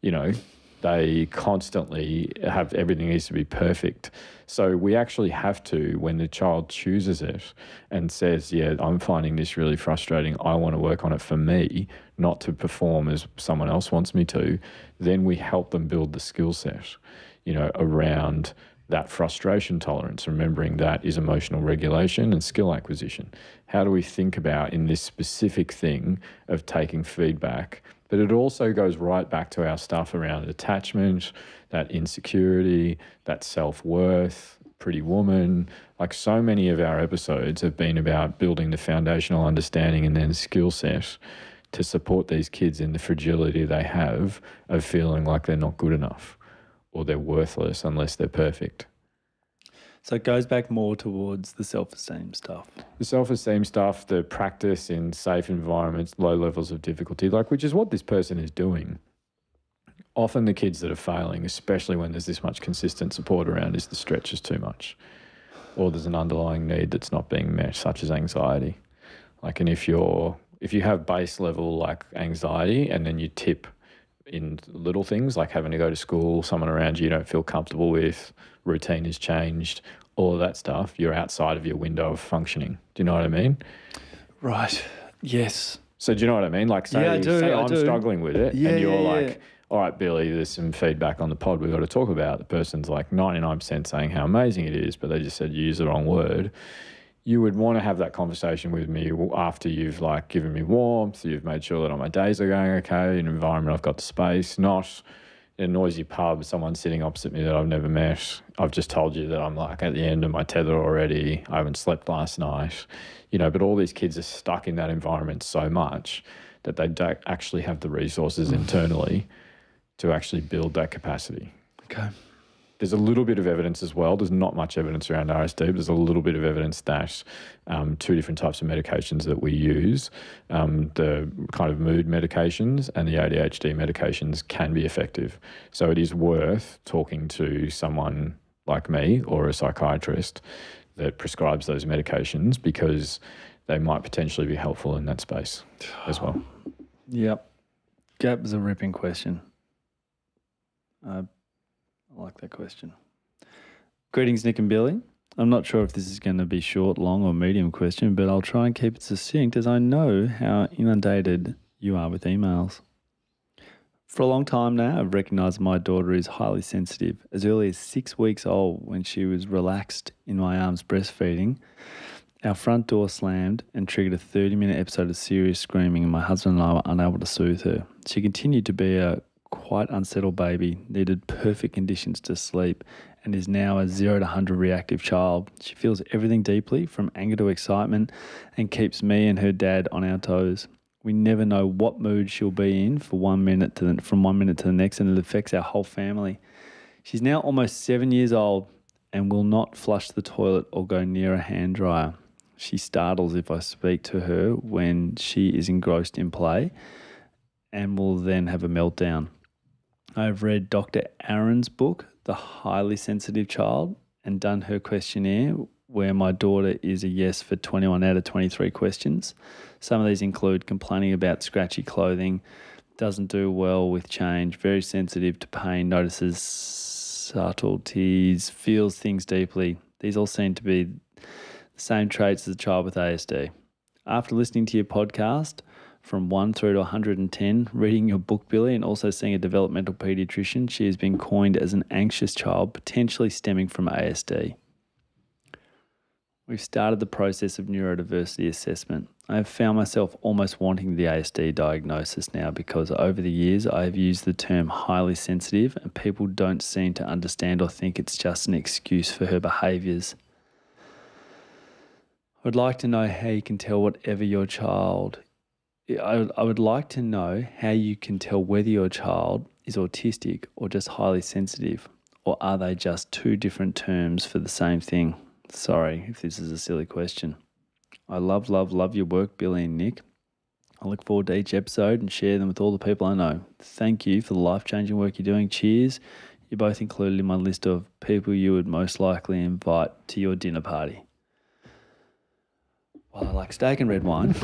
You know, they constantly have everything needs to be perfect. So we actually have to, when the child chooses it and says, yeah, I'm finding this really frustrating, I want to work on it for me, not to perform as someone else wants me to, then we help them build the skill set, you know, around that frustration tolerance, remembering that is emotional regulation and skill acquisition. How do we think about in this specific thing of taking feedback? But it also goes right back to our stuff around attachment, that insecurity, that self-worth, Pretty Woman. Like, so many of our episodes have been about building the foundational understanding and then skill set to support these kids in the fragility they have of feeling like they're not good enough or they're worthless unless they're perfect. So it goes back more towards the self-esteem stuff. The self-esteem stuff, the practice in safe environments, low levels of difficulty, like, which is what this person is doing. Often the kids that are failing, especially when there's this much consistent support around, is the stretch is too much. Or there's an underlying need that's not being met, such as anxiety. Like, and if you have base level like anxiety and then you tip in little things like having to go to school, someone around you don't feel comfortable with, routine has changed, all of that stuff, you're outside of your window of functioning. Do you know what I mean? Right. Yes. So do you know what I mean? Like, say, I'm struggling with it and you're like, all right, Billy, there's some feedback on the pod we've got to talk about. The person's like 99% saying how amazing it is, but they just said you use the wrong word. You would want to have that conversation with me after you've like given me warmth, you've made sure that all my days are going okay, in an environment I've got the space, not in a noisy pub, someone sitting opposite me that I've never met. I've just told you that I'm like at the end of my tether already. I haven't slept last night, you know, but all these kids are stuck in that environment so much that they don't actually have the resources internally to actually build that capacity. Okay. There's a little bit of evidence as well. There's not much evidence around RSD, but there's a little bit of evidence that two different types of medications that we use, the kind of mood medications and the ADHD medications, can be effective. So it is worth talking to someone like me or a psychiatrist that prescribes those medications, because they might potentially be helpful in that space as well. Yep. That was a ripping question. I like that question. Greetings, Nick and Billy. I'm not sure if this is going to be short, long or medium question, but I'll try and keep it succinct, as I know how inundated you are with emails. For a long time now, I've recognised my daughter is highly sensitive. As early as 6 weeks old, when she was relaxed in my arms breastfeeding, our front door slammed and triggered a 30-minute episode of serious screaming, and my husband and I were unable to soothe her. She continued to be a quite unsettled baby, needed perfect conditions to sleep, and is now a 0 to 100 reactive child. She feels everything deeply, from anger to excitement, and keeps me and her dad on our toes. We never know what mood she'll be in from 1 minute to the next, and it affects our whole family. She's now almost 7 years old and will not flush the toilet or go near a hand dryer. She startles if I speak to her when she is engrossed in play, and will then have a meltdown. I've read Dr. Aaron's book, The Highly Sensitive Child, and done her questionnaire, where my daughter is a yes for 21 out of 23 questions. Some of these include complaining about scratchy clothing, doesn't do well with change, very sensitive to pain, notices subtleties, feels things deeply. These all seem to be the same traits as a child with ASD. After listening to your podcast, from 1 through to 110, reading your book, Billy, and also seeing a developmental paediatrician, she has been coined as an anxious child, potentially stemming from ASD. We've started the process of neurodiversity assessment. I have found myself almost wanting the ASD diagnosis now, because over the years I have used the term highly sensitive and people don't seem to understand or think it's just an excuse for her behaviours. I would like to know how you can tell whatever your child I would like to know how you can tell whether your child is autistic or just highly sensitive, or are they just two different terms for the same thing? Sorry if this is a silly question. I love your work, Billy and Nick. I look forward to each episode and share them with all the people I know. Thank you for the life-changing work you're doing. Cheers. You're both included in my list of people you would most likely invite to your dinner party. Well, I like steak and red wine.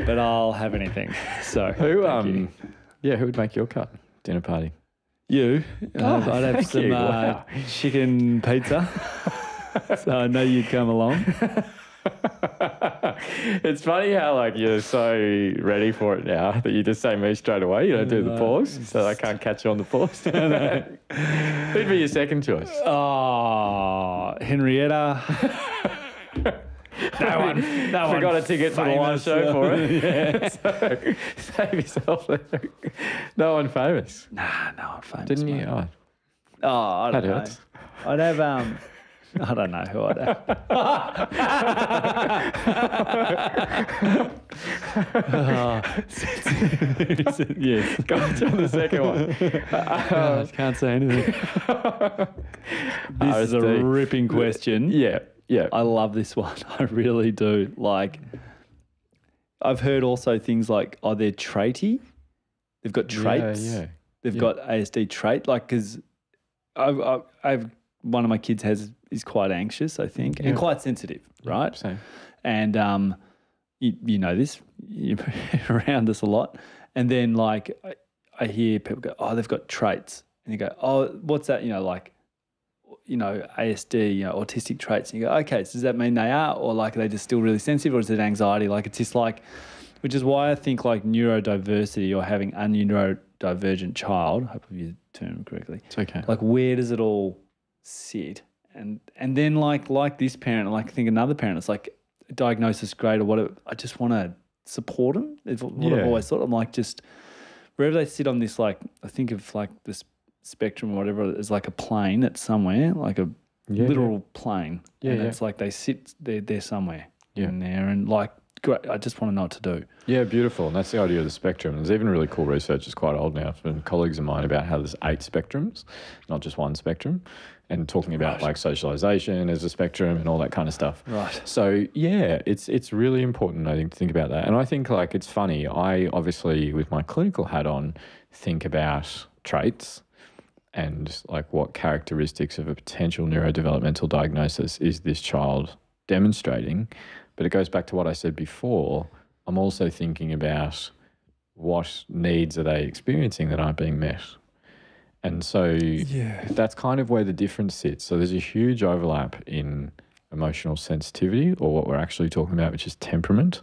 But I'll have anything. So Who would make your cut? Dinner party. You. I'd have some Wow. chicken pizza. So I know you'd come along. It's funny how like you're so ready for it now that you just say me straight away. You don't do the pause, so I can't catch you on the pause. Who'd be your second choice? Oh, Henrietta. No one Forgot a ticket for the live show for it. Yeah. So save yourself there. No one famous. Nah, no one famous. Didn't you? mate. Oh, I don't that know. hurts. I'd have I don't know who I'd have. Yes. Go on to the second one. I can't say anything. This is a RSD. ripping question. Yeah. I love this one. I really do. Like, I've heard also things like, they're traity. They've got traits. Yeah. They've got ASD trait. Like, because I've one of my kids is quite anxious, I think, and quite sensitive, right? Same. And you know this. You're around us a lot. And then, like, I hear people go, they've got traits. And you go, what's that? Like, ASD, autistic traits. And you go, okay, so does that mean they are, or like, are they just still really sensitive, or is it anxiety? Like, it's just like, which is why I think like neurodiversity or having a neurodivergent child, I hope I used the term correctly. It's okay. Like, where does it all sit? And then like this parent, like I think another parent, it's like diagnosis grade or whatever. I just want to support them. It's what I've always thought. I'm like, just wherever they sit on this, like, I think of like this spectrum or whatever, is like a plane that's somewhere, like a literal plane. Yeah, and yeah. it's like they sit, they're somewhere Yeah. in there, and like, great, I just want to know what to do. Yeah, beautiful. And that's the idea of the spectrum. There's even really cool research, it's quite old now, from colleagues of mine about how there's 8 spectrums, not just one spectrum, and talking about like socialization as a spectrum and all that kind of stuff. Right. So yeah, it's really important, I think, to think about that. And I think like it's funny, I obviously with my clinical hat on think about traits and like what characteristics of a potential neurodevelopmental diagnosis is this child demonstrating. But it goes back to what I said before. I'm also thinking about what needs are they experiencing that aren't being met. And so that's kind of where the difference sits. So there's a huge overlap in emotional sensitivity, or what we're actually talking about, which is temperament.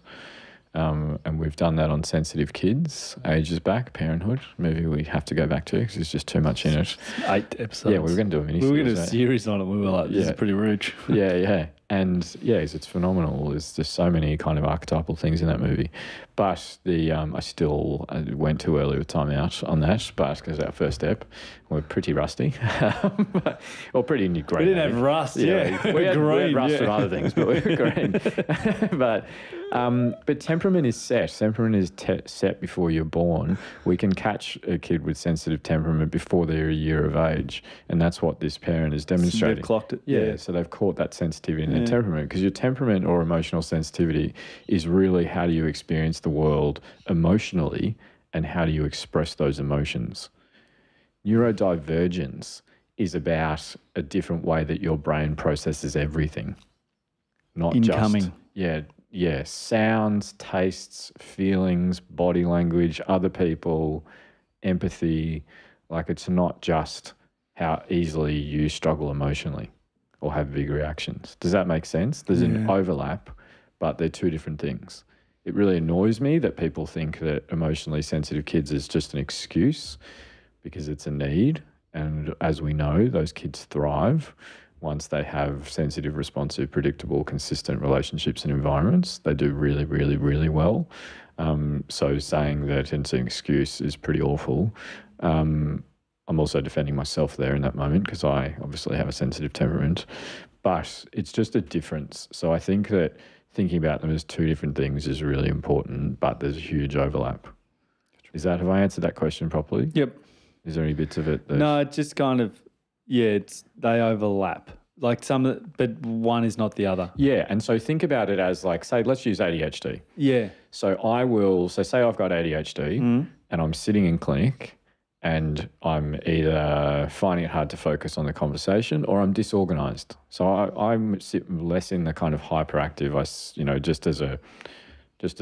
And we've done that on sensitive kids ages back, Parenthood, movie we have to go back to because there's just too much in it. 8 episodes. Yeah, we were going to do a mini We were going to do a series on it. We were like, this is pretty rude. Yeah. And it's phenomenal. There's just so many kind of archetypal things in that movie. But I went too early with Time Out on that, but because our first step, we're pretty rusty. Or pretty great. We didn't have rust, We had rust and other things, but we were green. But temperament is set. Temperament is set before you're born. We can catch a kid with sensitive temperament before they're a year of age, and that's what this parent is demonstrating. They've clocked it. Yeah, so they've caught that sensitivity in their temperament, because your temperament or emotional sensitivity is really how do you experience the world emotionally and how do you express those emotions. Neurodivergence is about a different way that your brain processes everything, not incoming. just sounds, tastes, feelings, body language, other people, empathy. Like, it's not just how easily you struggle emotionally or have big reactions. Does that make sense? There's an overlap, but they're two different things. It really annoys me that people think that emotionally sensitive kids is just an excuse, because it's a need. And as we know, those kids thrive once they have sensitive, responsive, predictable, consistent relationships and environments. They do really, really, really well. So saying that it's an excuse is pretty awful. I'm also defending myself there in that moment, because I obviously have a sensitive temperament, but it's just a difference. So I think that thinking about them as two different things is really important, but there's a huge overlap. Have I answered that question properly? Yep. Is there any bits of it? No, it's just kind of, they overlap. Like but one is not the other. Yeah, and so think about it as like, say, let's use ADHD. Yeah. So say I've got ADHD and I'm sitting in clinic and I'm either finding it hard to focus on the conversation or I'm disorganized. So I'm less in the kind of hyperactive, just as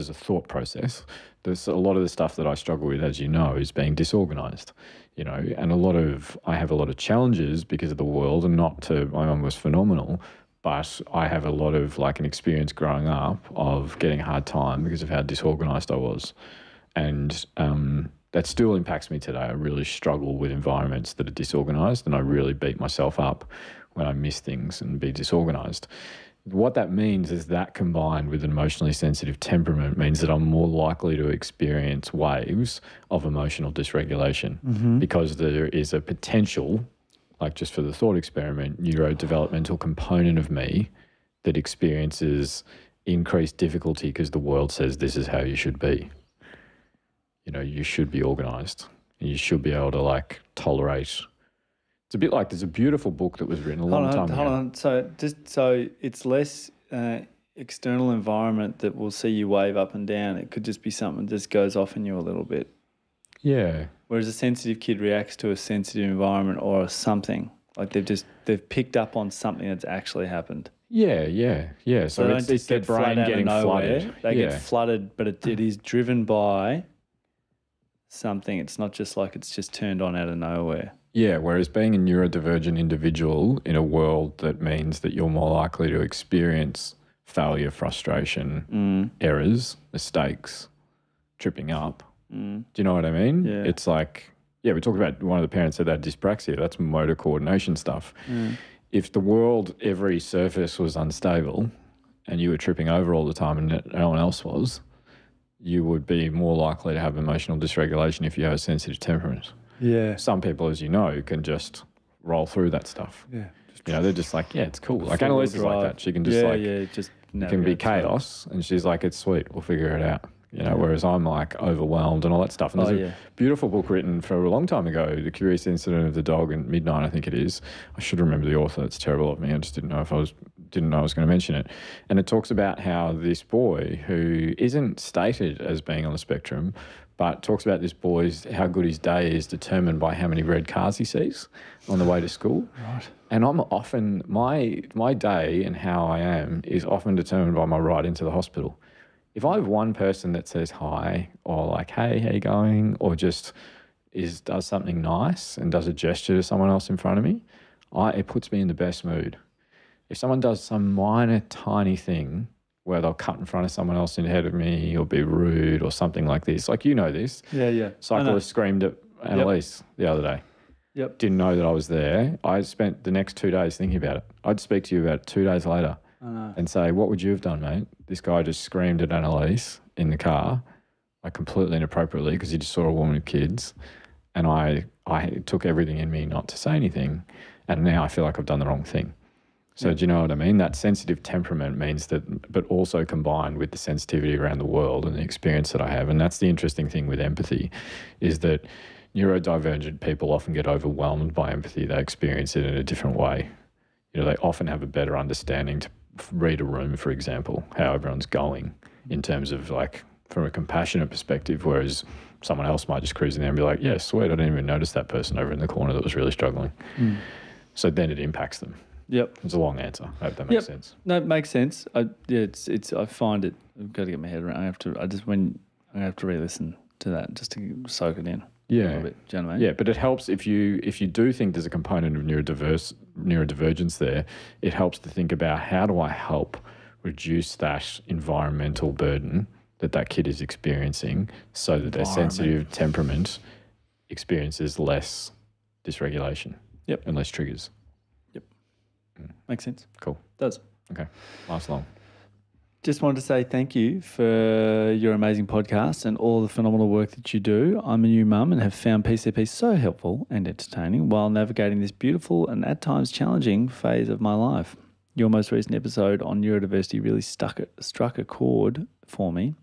a thought process. There's a lot of the stuff that I struggle with, as you know, is being disorganized, and I have a lot of challenges because of the world, and my mum was phenomenal, but I have a lot of an experience growing up of getting a hard time because of how disorganized I was. And that still impacts me today. I really struggle with environments that are disorganized, and I really beat myself up when I miss things and be disorganized. What that means is that combined with an emotionally sensitive temperament means that I'm more likely to experience waves of emotional dysregulation because there is a potential, just for the thought experiment, neurodevelopmental component of me that experiences increased difficulty because the world says this is how you should be. You should be organized and you should be able to tolerate. It's a bit like there's a beautiful book that was written a long time ago. Hold on. So it's less external environment that will see you wave up and down. It could just be something that just goes off in you a little bit. Yeah. Whereas a sensitive kid reacts to a sensitive environment or something. They've picked up on something that's actually happened. Yeah. So it's their brain getting flooded. They get flooded, but it is driven by something. It's not just it's just turned on out of nowhere. Yeah, whereas being a neurodivergent individual in a world that means that you're more likely to experience failure, frustration, errors, mistakes, tripping up. Do you know what I mean? Yeah. It's we talked about one of the parents said that dyspraxia, that's motor coordination stuff. If the world, every surface was unstable and you were tripping over all the time and no one else was, you would be more likely to have emotional dysregulation if you have a sensitive temperament. Yeah. Some people, as you know, can just roll through that stuff. Yeah. They're just it's cool. Annalise is like that. She can just it can be chaos and she's like, it's sweet, we'll figure it out. Whereas I'm overwhelmed and all that stuff. And there's a beautiful book written for a long time ago, The Curious Incident of the Dog at Midnight, I think it is. I should remember the author. It's terrible of me. I just didn't know I was going to mention it. And it talks about how this boy, who isn't stated as being on the spectrum, but talks about this boy's, how good his day is determined by how many red cars he sees on the way to school. Right. And I'm often, my day and how I am is often determined by my ride into the hospital. If I have one person that says hi or hey, how you going? Or just does something nice and does a gesture to someone else in front of me, it puts me in the best mood. If someone does some minor, tiny thing where they'll cut in front of someone else ahead of me or be rude or something like this, this. Yeah. Cyclist screamed at Annalise the other day. Yep. Didn't know that I was there. I spent the next 2 days thinking about it. I'd speak to you about it 2 days later and say, what would you have done, mate? This guy just screamed at Annalise in the car, completely inappropriately because he just saw a woman with kids. And I took everything in me not to say anything. And now I feel like I've done the wrong thing. So do you know what I mean? That sensitive temperament means that, but also combined with the sensitivity around the world and the experience that I have. And that's the interesting thing with empathy, is that neurodivergent people often get overwhelmed by empathy. They experience it in a different way. They often have a better understanding to read a room, for example, how everyone's going in terms of from a compassionate perspective, whereas someone else might just cruise in there and be like, yeah, sweet, I didn't even notice that person over in the corner that was really struggling. So then it impacts them. Yep. It's a long answer. I hope that makes sense. No, it makes sense. I find it, I've got to get my head around. I have to re-listen to that just to soak it in. Yeah. A little bit. Do you know what I mean? Yeah, but it helps if you do think there's a component of neurodivergence there, it helps to think about how do I help reduce that environmental burden that kid is experiencing so that their sensitive temperament experiences less dysregulation. Yep. And less triggers. Yep. Makes sense. Cool. Does. Okay. Last long. Just wanted to say thank you for your amazing podcast and all the phenomenal work that you do. I'm a new mum and have found PCP so helpful and entertaining while navigating this beautiful and at times challenging phase of my life. Your most recent episode on neurodiversity really struck a chord for me.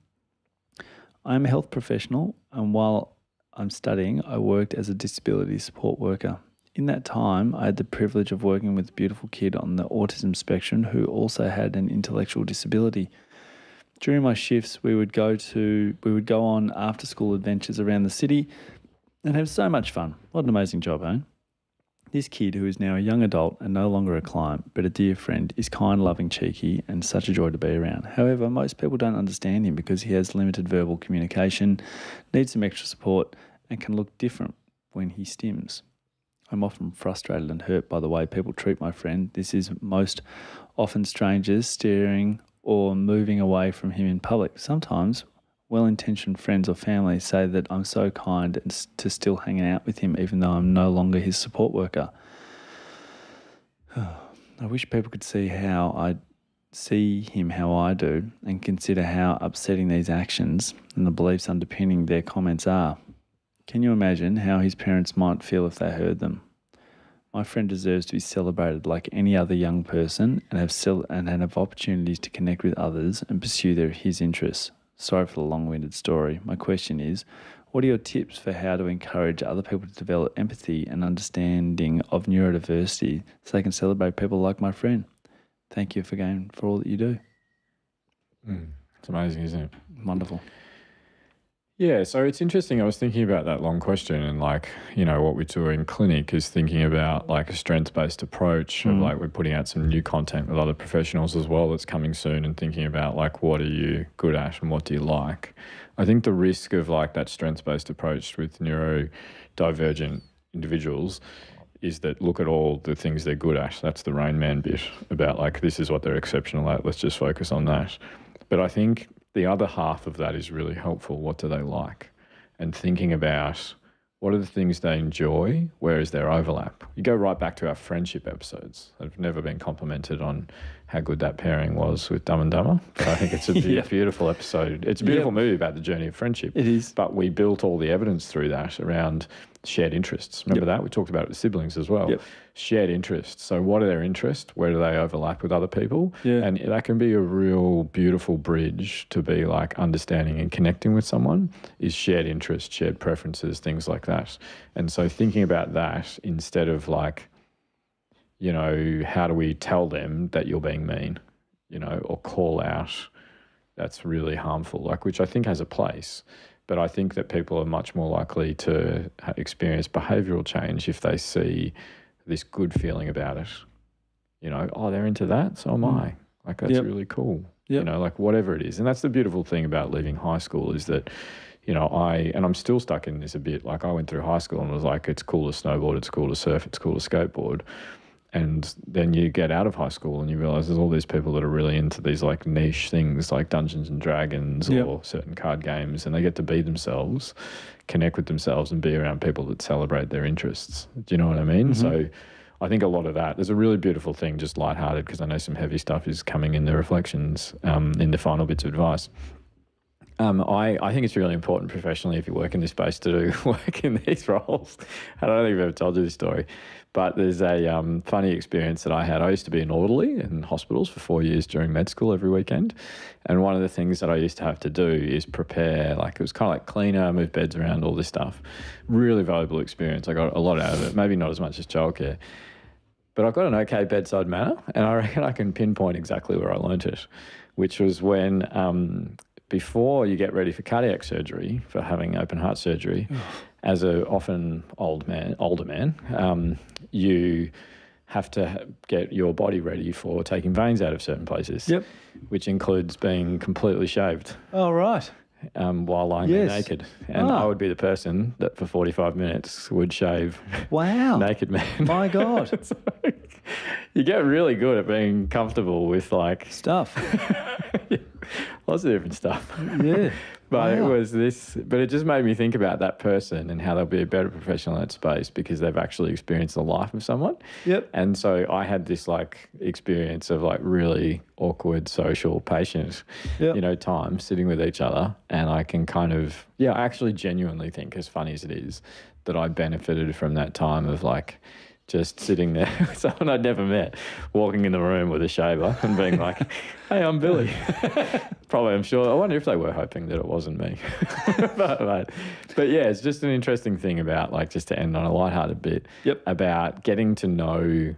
I'm a health professional, and while I'm studying, I worked as a disability support worker. In that time, I had the privilege of working with a beautiful kid on the autism spectrum who also had an intellectual disability. During my shifts, we would go on after-school adventures around the city and have so much fun. What an amazing job, eh? This kid, who is now a young adult and no longer a client, but a dear friend, is kind, loving, cheeky, and such a joy to be around. However, most people don't understand him because he has limited verbal communication, needs some extra support, and can look different when he stims. I'm often frustrated and hurt by the way people treat my friend. This is most often strangers staring or moving away from him in public. Sometimes well-intentioned friends or family say that I'm so kind and to still hanging out with him even though I'm no longer his support worker. I wish people could see him how I do and consider how upsetting these actions and the beliefs underpinning their comments are. Can you imagine how his parents might feel if they heard them? My friend deserves to be celebrated like any other young person and have opportunities to connect with others and pursue his interests. Sorry for the long-winded story. My question is, what are your tips for how to encourage other people to develop empathy and understanding of neurodiversity so they can celebrate people like my friend? Thank you for all that you do. It's amazing, isn't it? Wonderful. Yeah, so it's interesting. I was thinking about that long question and what we do in clinic is thinking about like a strengths-based approach of like we're putting out some new content with other professionals as well that's coming soon and thinking about like what are you good at and what do you like. I think the risk of like that strengths-based approach with neurodivergent individuals is that look at all the things they're good at. That's the Rain Man bit about like this is what they're exceptional at. Let's just focus on that. But I think the other half of that is really helpful. What do they like? And thinking about what are the things they enjoy? Where is their overlap? You go right back to our friendship episodes. I've never been complimented on how good that pairing was with Dumb and Dumber. But I think it's a beautiful episode. It's a beautiful movie about the journey of friendship. It is. But we built all the evidence through that around shared interests. Remember that? We talked about it with siblings as well. Shared interests. So what are their interests? Where do they overlap with other people? And that can be a real beautiful bridge to be like understanding and connecting with someone is shared interests, shared preferences, things like that. And so thinking about that instead of like, how do we tell them that you're being mean, or call out that's really harmful, like which I think has a place. But I think that people are much more likely to experience behavioural change if they see this good feeling about it. They're into that, so am I. Like, that's really cool. Like whatever it is. And that's the beautiful thing about leaving high school is that, I'm still stuck in this a bit. Like I went through high school and was like, it's cool to snowboard, it's cool to surf, it's cool to skateboard. And then you get out of high school and you realise there's all these people that are really into these like niche things like Dungeons and Dragons or certain card games, and they get to be themselves, connect with themselves and be around people that celebrate their interests. Do you know what I mean? So I think a lot of that, there's a really beautiful thing, just lighthearted, because I know some heavy stuff is coming in the reflections in the final bits of advice. I think it's really important professionally if you work in this space to do work in these roles. I don't think I've ever told you this story, but there's a funny experience that I had. I used to be an orderly in hospitals for 4 years during med school every weekend. And one of the things that I used to have to do is prepare, like it was kind of like cleaner, move beds around, all this stuff. Really valuable experience. I got a lot out of it, maybe not as much as childcare. But I've got an okay bedside manner, and I reckon I can pinpoint exactly where I learnt it, which was when before you get ready for cardiac surgery, for having open heart surgery, as a often older man, you have to get your body ready for taking veins out of certain places, which includes being completely shaved. Oh, right. While lying there naked. And I would be the person that for 45 minutes would shave naked men. My God. So, you get really good at being comfortable with like stuff. Lots of different stuff. But it was this, but it just made me think about that person and how they'll be a better professional in that space because they've actually experienced the life of someone. And so I had this like experience of like really awkward social patient, time sitting with each other. And I can kind of, I actually genuinely think, as funny as it is, that I benefited from that time of like, just sitting there with someone I'd never met, walking in the room with a shaver and being like, hey, I'm Billy. Probably, I'm sure. I wonder if they were hoping that it wasn't me. but yeah, it's just an interesting thing about like, just to end on a lighthearted bit, about getting to know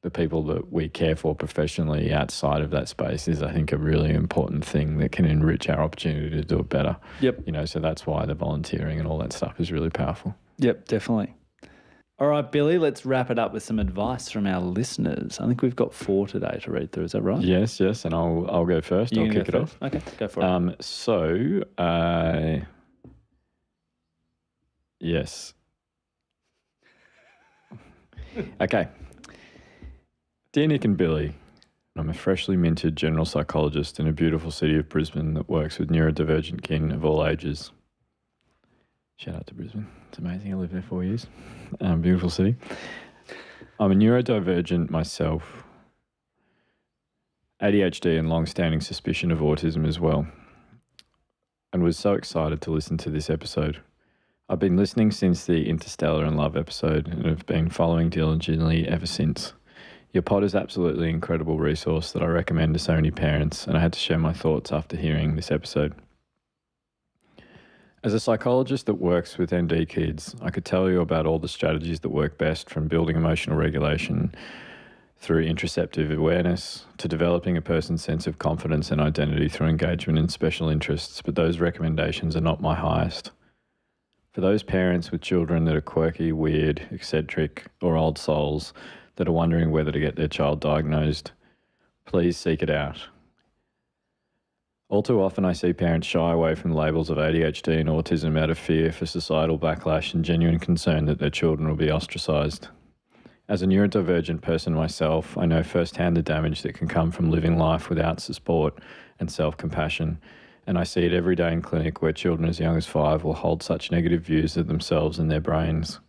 the people that we care for professionally outside of that space is, I think, a really important thing that can enrich our opportunity to do it better. So that's why the volunteering and all that stuff is really powerful. Yep, definitely. All right, Billy, let's wrap it up with some advice from our listeners. I think we've got 4 today to read through. Is that right? Yes, and I'll go first. I'll kick it off. Okay, go for it. Yes. Okay. Dear Nick and Billy, I'm a freshly minted general psychologist in a beautiful city of Brisbane that works with neurodivergent kin of all ages. Shout out to Brisbane. It's amazing. I lived there 4 years. Beautiful city. I'm a neurodivergent myself. ADHD and long-standing suspicion of autism as well. And was so excited to listen to this episode. I've been listening since the Interstellar and Love episode and have been following diligently ever since. Your pod is absolutely an incredible resource that I recommend to so many parents, and I had to share my thoughts after hearing this episode. As a psychologist that works with ND kids, I could tell you about all the strategies that work best, from building emotional regulation through interoceptive awareness to developing a person's sense of confidence and identity through engagement in special interests, but those recommendations are not my highest. For those parents with children that are quirky, weird, eccentric, or old souls that are wondering whether to get their child diagnosed, please seek it out. All too often I see parents shy away from the labels of ADHD and autism out of fear for societal backlash and genuine concern that their children will be ostracised. As a neurodivergent person myself, I know firsthand the damage that can come from living life without support and self-compassion, and I see it every day in clinic where children as young as 5 will hold such negative views of themselves and their brains.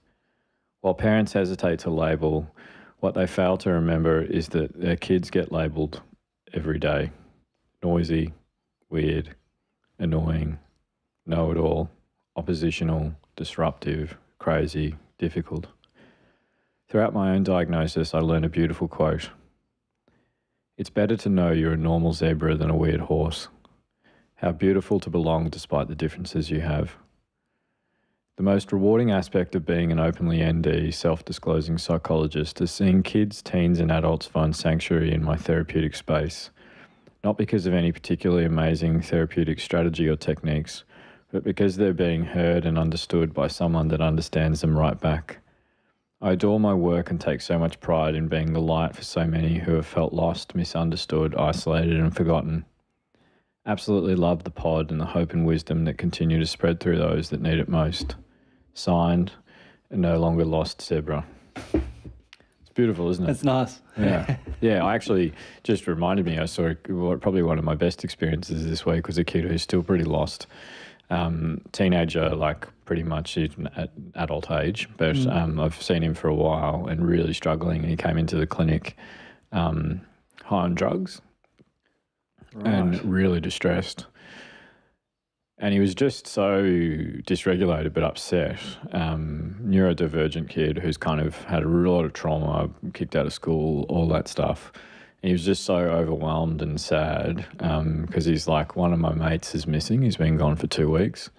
While parents hesitate to label, what they fail to remember is that their kids get labelled every day. Noisy, weird, annoying, know-it-all, oppositional, disruptive, crazy, difficult. Throughout my own diagnosis, I learned a beautiful quote. It's better to know you're a normal zebra than a weird horse. How beautiful to belong despite the differences you have. The most rewarding aspect of being an openly ND, self-disclosing psychologist is seeing kids, teens and adults find sanctuary in my therapeutic space, not because of any particularly amazing therapeutic strategy or techniques, but because they're being heard and understood by someone that understands them right back. I adore my work and take so much pride in being the light for so many who have felt lost, misunderstood, isolated and forgotten. Absolutely love the pod and the hope and wisdom that continue to spread through those that need it most. Signed, a no longer lost zebra. It's beautiful, isn't it? It's nice. Yeah. Yeah, I actually just reminded me, I saw probably one of my best experiences this week was a kid who's still pretty lost. Teenager, like pretty much at adult age, but I've seen him for a while and really struggling, and he came into the clinic high on drugs. Right. And really distressed. And he was just so dysregulated but upset. Neurodivergent kid who's kind of had a lot of trauma, kicked out of school, all that stuff. And he was just so overwhelmed and sad because he's like, one of my mates is missing. He's been gone for 2 weeks.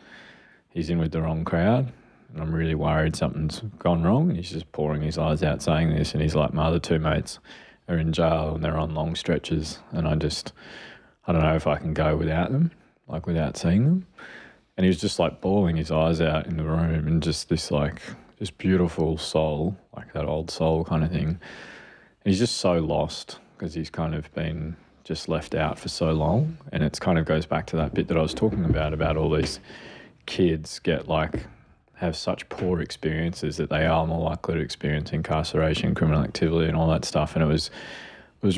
He's in with the wrong crowd. And I'm really worried something's gone wrong. And he's just pouring his eyes out saying this. And he's like, my other 2 mates are in jail and they're on long stretches. And I don't know if I can go without them, like without seeing them. And he was just like bawling his eyes out in the room, and just this like, just beautiful soul, like that old soul kind of thing. And he's just so lost because he's kind of been just left out for so long. And it's kind of goes back to that bit that I was talking about all these kids have such poor experiences that they are more likely to experience incarceration, criminal activity and all that stuff. And it was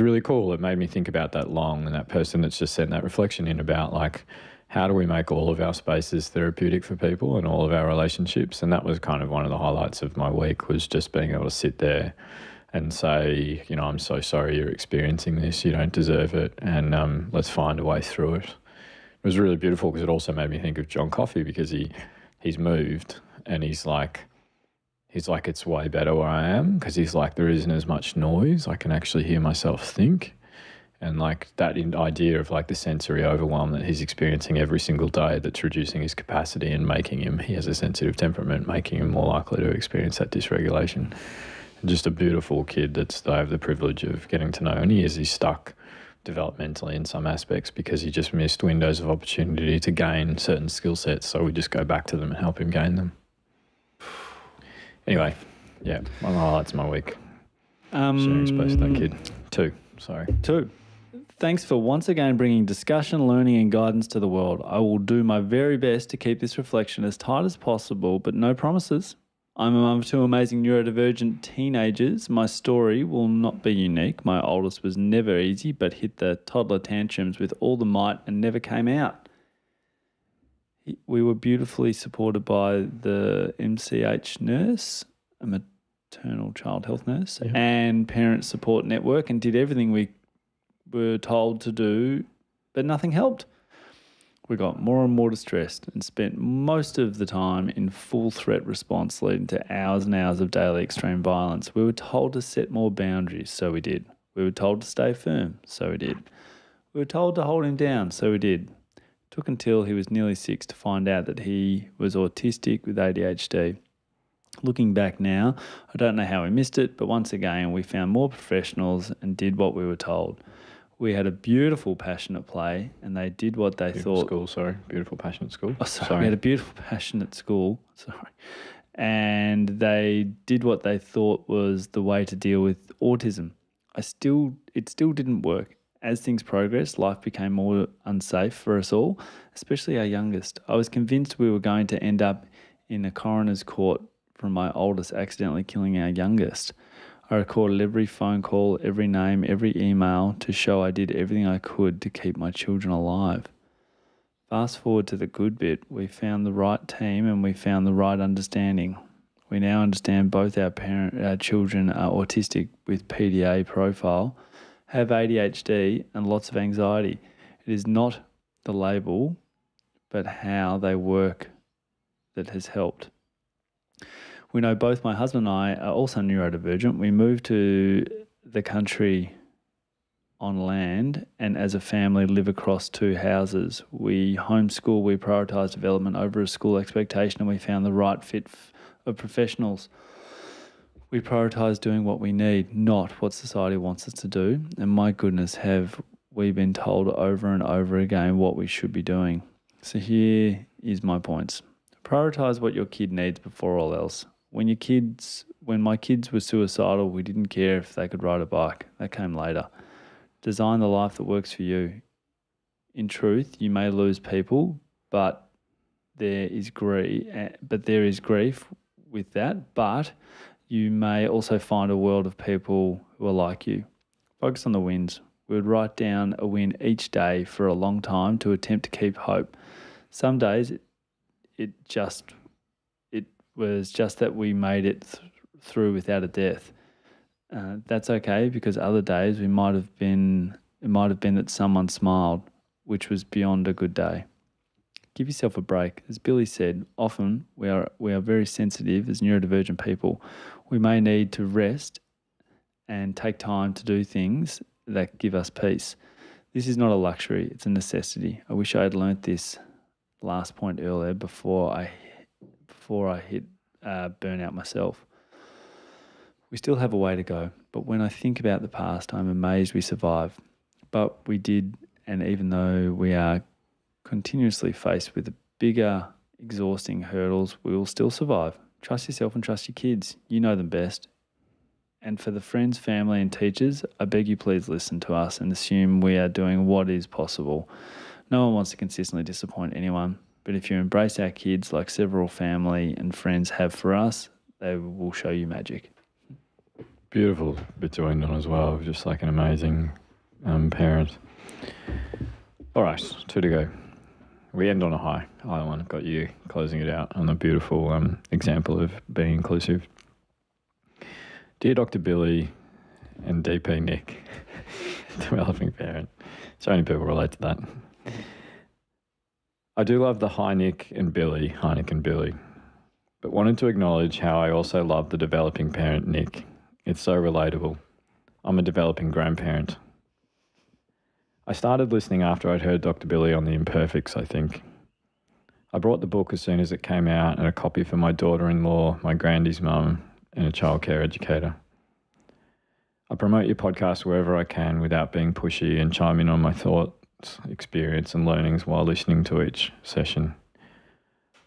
really cool. It made me think about that Long and that person that's just sent that reflection in about like, how do we make all of our spaces therapeutic for people and all of our relationships? And that was kind of one of the highlights of my week, was just being able to sit there and say, you know, I'm so sorry you're experiencing this. You don't deserve it. And let's find a way through it. It was really beautiful because it also made me think of John Coffey, because he's moved and he's like, it's way better where I am, because he's like, there isn't as much noise. I can actually hear myself think. And like that idea of like the sensory overwhelm that he's experiencing every single day, that's reducing his capacity and making him, he has a sensitive temperament, making him more likely to experience that dysregulation. And just a beautiful kid that I have the privilege of getting to know. And he's stuck developmentally in some aspects because he just missed windows of opportunity to gain certain skill sets. So we just go back to them and help him gain them. Anyway, yeah, one of the highlights of my week. Sharing space with that kid. 2. Thanks for once again bringing discussion, learning and guidance to the world. I will do my very best to keep this reflection as tight as possible, but no promises. I'm a mum of 2 amazing neurodivergent teenagers. My story will not be unique. My oldest was never easy, but hit the toddler tantrums with all the might and never came out. We were beautifully supported by the MCH nurse, a maternal child health nurse, and parent support network, and did everything we were told to do, but nothing helped. We got more and more distressed and spent most of the time in full threat response, leading to hours and hours of daily extreme violence. We were told to set more boundaries, so we did. We were told to stay firm, so we did. We were told to hold him down, so we did. It took until he was nearly 6 to find out that he was autistic with ADHD. Looking back now, I don't know how we missed it, but once again, we found more professionals and did what we were told. We had a beautiful, passionate play, and they did what they thought. Beautiful, passionate school. Oh, sorry. We had a beautiful, passionate school. And they did what they thought was the way to deal with autism. It still didn't work. As things progressed, life became more unsafe for us all, especially our youngest. I was convinced we were going to end up in a coroner's court from my oldest accidentally killing our youngest. I recorded every phone call, every name, every email to show I did everything I could to keep my children alive. Fast forward to the good bit, we found the right team and we found the right understanding. We now understand both our children are autistic with PDA profile, have ADHD and lots of anxiety. It is not the label, but how they work that has helped. We know both my husband and I are also neurodivergent. We moved to the country on land and as a family live across 2 houses. We homeschool, we prioritise development over a school expectation, and we found the right fit of professionals. We prioritise doing what we need, not what society wants us to do. And my goodness, have we been told over and over again what we should be doing. So here is my points. Prioritise what your kid needs before all else. When my kids were suicidal, we didn't care if they could ride a bike. That came later. Design the life that works for you. In truth, you may lose people, but there is grief with that. But you may also find a world of people who are like you. Focus on the wins. We would write down a win each day for a long time to attempt to keep hope. Some days it was just that we made it through without a death. That's okay, because other days it might have been that someone smiled, which was beyond a good day. Give yourself a break. As Billy said, often we are very sensitive as neurodivergent people. We may need to rest and take time to do things that give us peace. This is not a luxury, it's a necessity. I wish I had learnt this last point earlier before I hit burnout myself. We still have a way to go, but when I think about the past, I'm amazed we survived. But we did, and even though we are continuously faced with the bigger, exhausting hurdles, we will still survive. Trust yourself and trust your kids. You know them best. And for the friends, family and teachers, I beg you please listen to us and assume we are doing what is possible. No one wants to consistently disappoint anyone, but if you embrace our kids like several family and friends have for us, they will show you magic. Beautiful bit to end on as well, just like an amazing parent. All right, 2 to go. We end on a high. I one got you closing it out on a beautiful example of being inclusive. Dear Dr. Billy and DP Nick, developing parent. So many people relate to that. I do love the Hi Nick and Billy, but wanted to acknowledge how I also love the developing parent Nick. It's so relatable. I'm a developing grandparent. I started listening after I'd heard Dr. Billy on the Imperfects, I think. I brought the book as soon as it came out and a copy for my daughter-in-law, my grandy's mum, and a childcare educator. I promote your podcast wherever I can without being pushy and chime in on my thoughts, experience and learnings while listening to each session.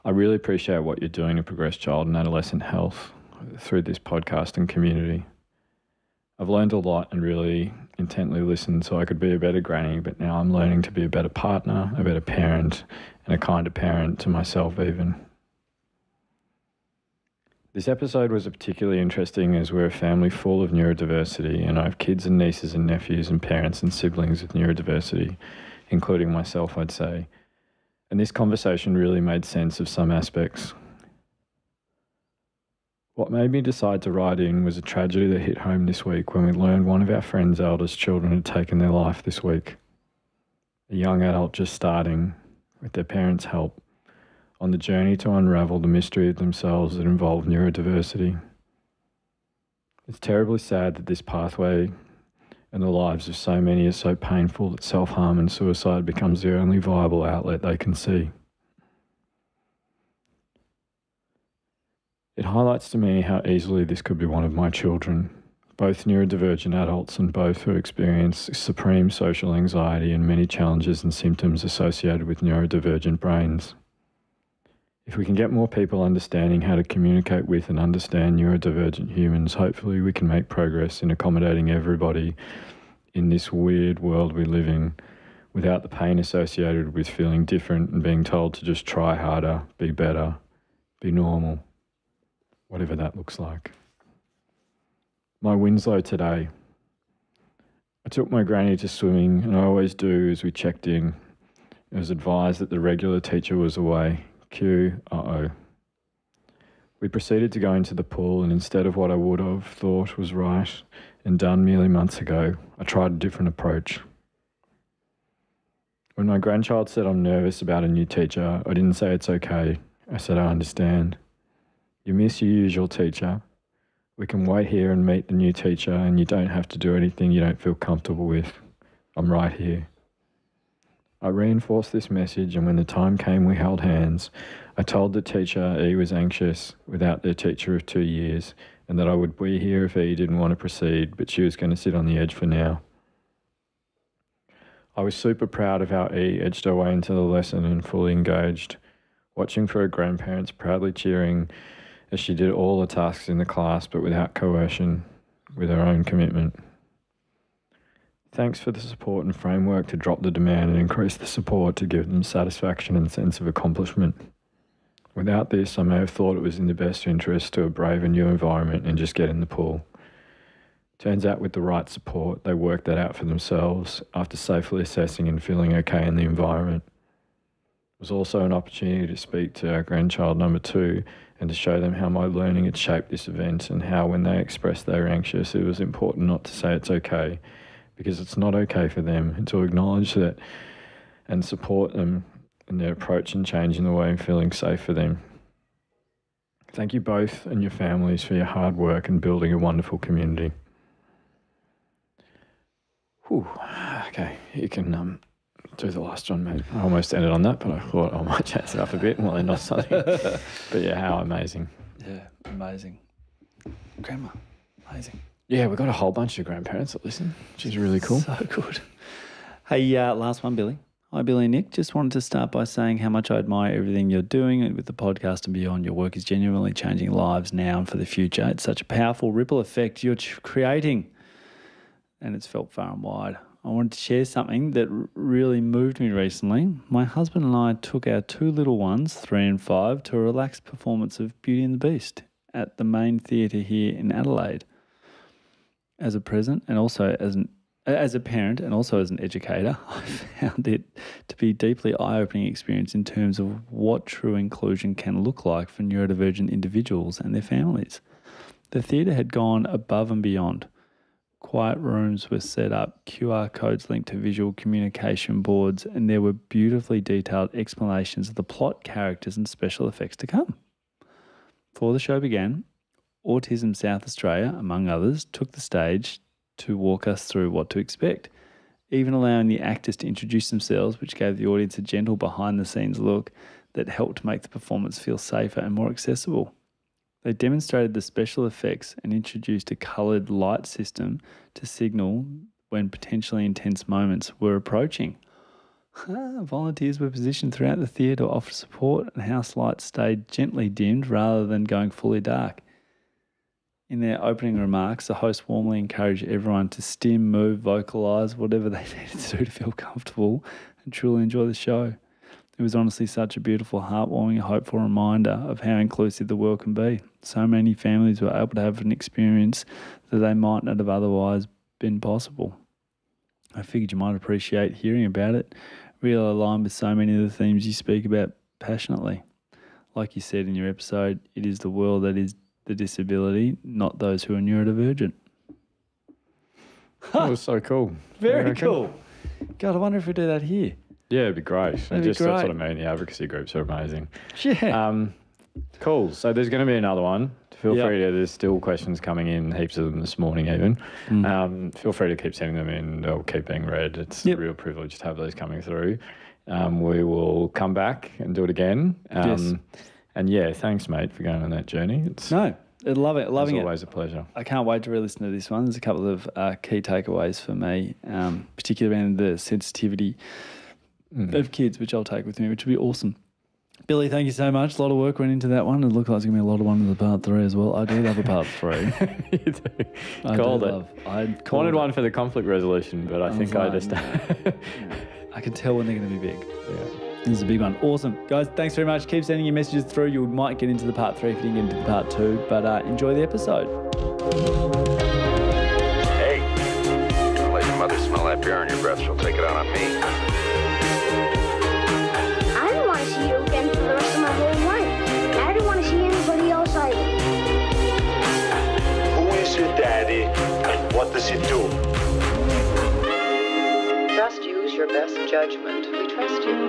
I really appreciate what you're doing to progress child and adolescent health. through this podcast and community. I've learned a lot and really intently listened so I could be a better granny, but now I'm learning to be a better partner, a better parent, and a kinder parent to myself even. This episode was particularly interesting as we're a family full of neurodiversity, and I have kids and nieces and nephews and parents and siblings with neurodiversity, including myself, I'd say. And this conversation really made sense of some aspects. What made me decide to write in was a tragedy that hit home this week when we learned one of our friend's eldest children had taken their life this week. A young adult just starting, with their parents' help, on the journey to unravel the mystery of themselves that involved neurodiversity. It's terribly sad that this pathway and the lives of so many is so painful that self-harm and suicide becomes the only viable outlet they can see. It highlights to me how easily this could be one of my children, both neurodivergent adults and both who experience supreme social anxiety and many challenges and symptoms associated with neurodivergent brains. If we can get more people understanding how to communicate with and understand neurodivergent humans, hopefully we can make progress in accommodating everybody in this weird world we live in without the pain associated with feeling different and being told to just try harder, be better, be normal, whatever that looks like. My Winslow today. I took my granny to swimming, and I always do as we checked in. It was advised that the regular teacher was away. Cue, uh-oh. We proceeded to go into the pool, and instead of what I would have thought was right and done merely months ago, I tried a different approach. When my grandchild said I'm nervous about a new teacher, I didn't say it's okay. I said I understand. You miss your usual teacher. We can wait here and meet the new teacher, and you don't have to do anything you don't feel comfortable with. I'm right here. I reinforced this message, and when the time came we held hands. I told the teacher E was anxious without their teacher of 2 years, and that I would be here if E didn't want to proceed, but she was going to sit on the edge for now. I was super proud of how E edged her way into the lesson and fully engaged, watching for her grandparents proudly cheering as she did all the tasks in the class, but without coercion, with her own commitment. Thanks for the support and framework to drop the demand and increase the support to give them satisfaction and sense of accomplishment. Without this, I may have thought it was in the best interest to brave a new environment and just get in the pool. Turns out with the right support, they worked that out for themselves after safely assessing and feeling okay in the environment. It was also an opportunity to speak to our grandchild number 2 and to show them how my learning had shaped this event and how when they expressed they were anxious, it was important not to say it's okay, because it's not okay for them, and to acknowledge that and support them in their approach and change in the way of feeling safe for them. Thank you both and your families for your hard work and building a wonderful community. Whew. Okay, you can do the last one, mate. I almost ended on that, but I thought I might chance it up a bit while I not something. But yeah, how amazing. Yeah, amazing. Grandma, amazing. Yeah, we've got a whole bunch of grandparents that listen, which is really cool. So good. Hey, last one, Billy. Hi, Billy and Nick. Just wanted to start by saying how much I admire everything you're doing with the podcast and beyond. Your work is genuinely changing lives now and for the future. It's such a powerful ripple effect you're creating, and it's felt far and wide. I wanted to share something that really moved me recently. My husband and I took our 2 little ones, 3 and 5, to a relaxed performance of Beauty and the Beast at the main theatre here in Adelaide. As a present and also as a parent and also as an educator, I found it to be a deeply eye-opening experience in terms of what true inclusion can look like for neurodivergent individuals and their families. The theatre had gone above and beyond. Quiet rooms were set up, QR codes linked to visual communication boards, and there were beautifully detailed explanations of the plot, characters and special effects to come. Before the show began, Autism South Australia, among others, took the stage to walk us through what to expect, even allowing the actors to introduce themselves, which gave the audience a gentle behind-the-scenes look that helped make the performance feel safer and more accessible. They demonstrated the special effects and introduced a coloured light system to signal when potentially intense moments were approaching. Volunteers were positioned throughout the theatre to offer support, and house lights stayed gently dimmed rather than going fully dark. In their opening remarks, the host warmly encouraged everyone to stim, move, vocalise, whatever they needed to do to feel comfortable and truly enjoy the show. It was honestly such a beautiful, heartwarming, hopeful reminder of how inclusive the world can be. So many families were able to have an experience that they might not have otherwise been possible. I figured you might appreciate hearing about it, really aligned with so many of the themes you speak about passionately. Like you said in your episode, it is the world that is the disability, not those who are neurodivergent. That was so cool. Very cool. God, I wonder if we do that here. Yeah, it'd be great. That'd be great. That's what I mean. The advocacy groups are amazing. Yeah. Cool. So there's going to be another one. Feel free to, there's still questions coming in, heaps of them this morning even. Feel free to keep sending them in. They'll keep being read. It's a real privilege to have those coming through. We will come back and do it again. Yes. And yeah, thanks, mate, for going on that journey. Loving it. It's always a pleasure. I can't wait to re-listen to this one. There's a couple of key takeaways for me, particularly around the sensitivity of kids, which I'll take with me, which will be awesome. Billy, thank you so much. A lot of work went into that one. It looks like it's going to be a lot of one in the part 3 as well. I do love a part 3. You do. Called it. I wanted one for the conflict resolution, but I think I just... I can tell when they're going to be big. Yeah. This is a big one. Awesome. Guys, thanks very much. Keep sending your messages through. You might get into the part 3 if you didn't get into the part 2, but enjoy the episode. Hey, don't let your mother smell that beer on your breath. She'll take it out on me. I don't want to see you again for the rest of my whole life. I don't want to see anybody else either. Who is your daddy and what does he do? Just use your best judgment. We trust you.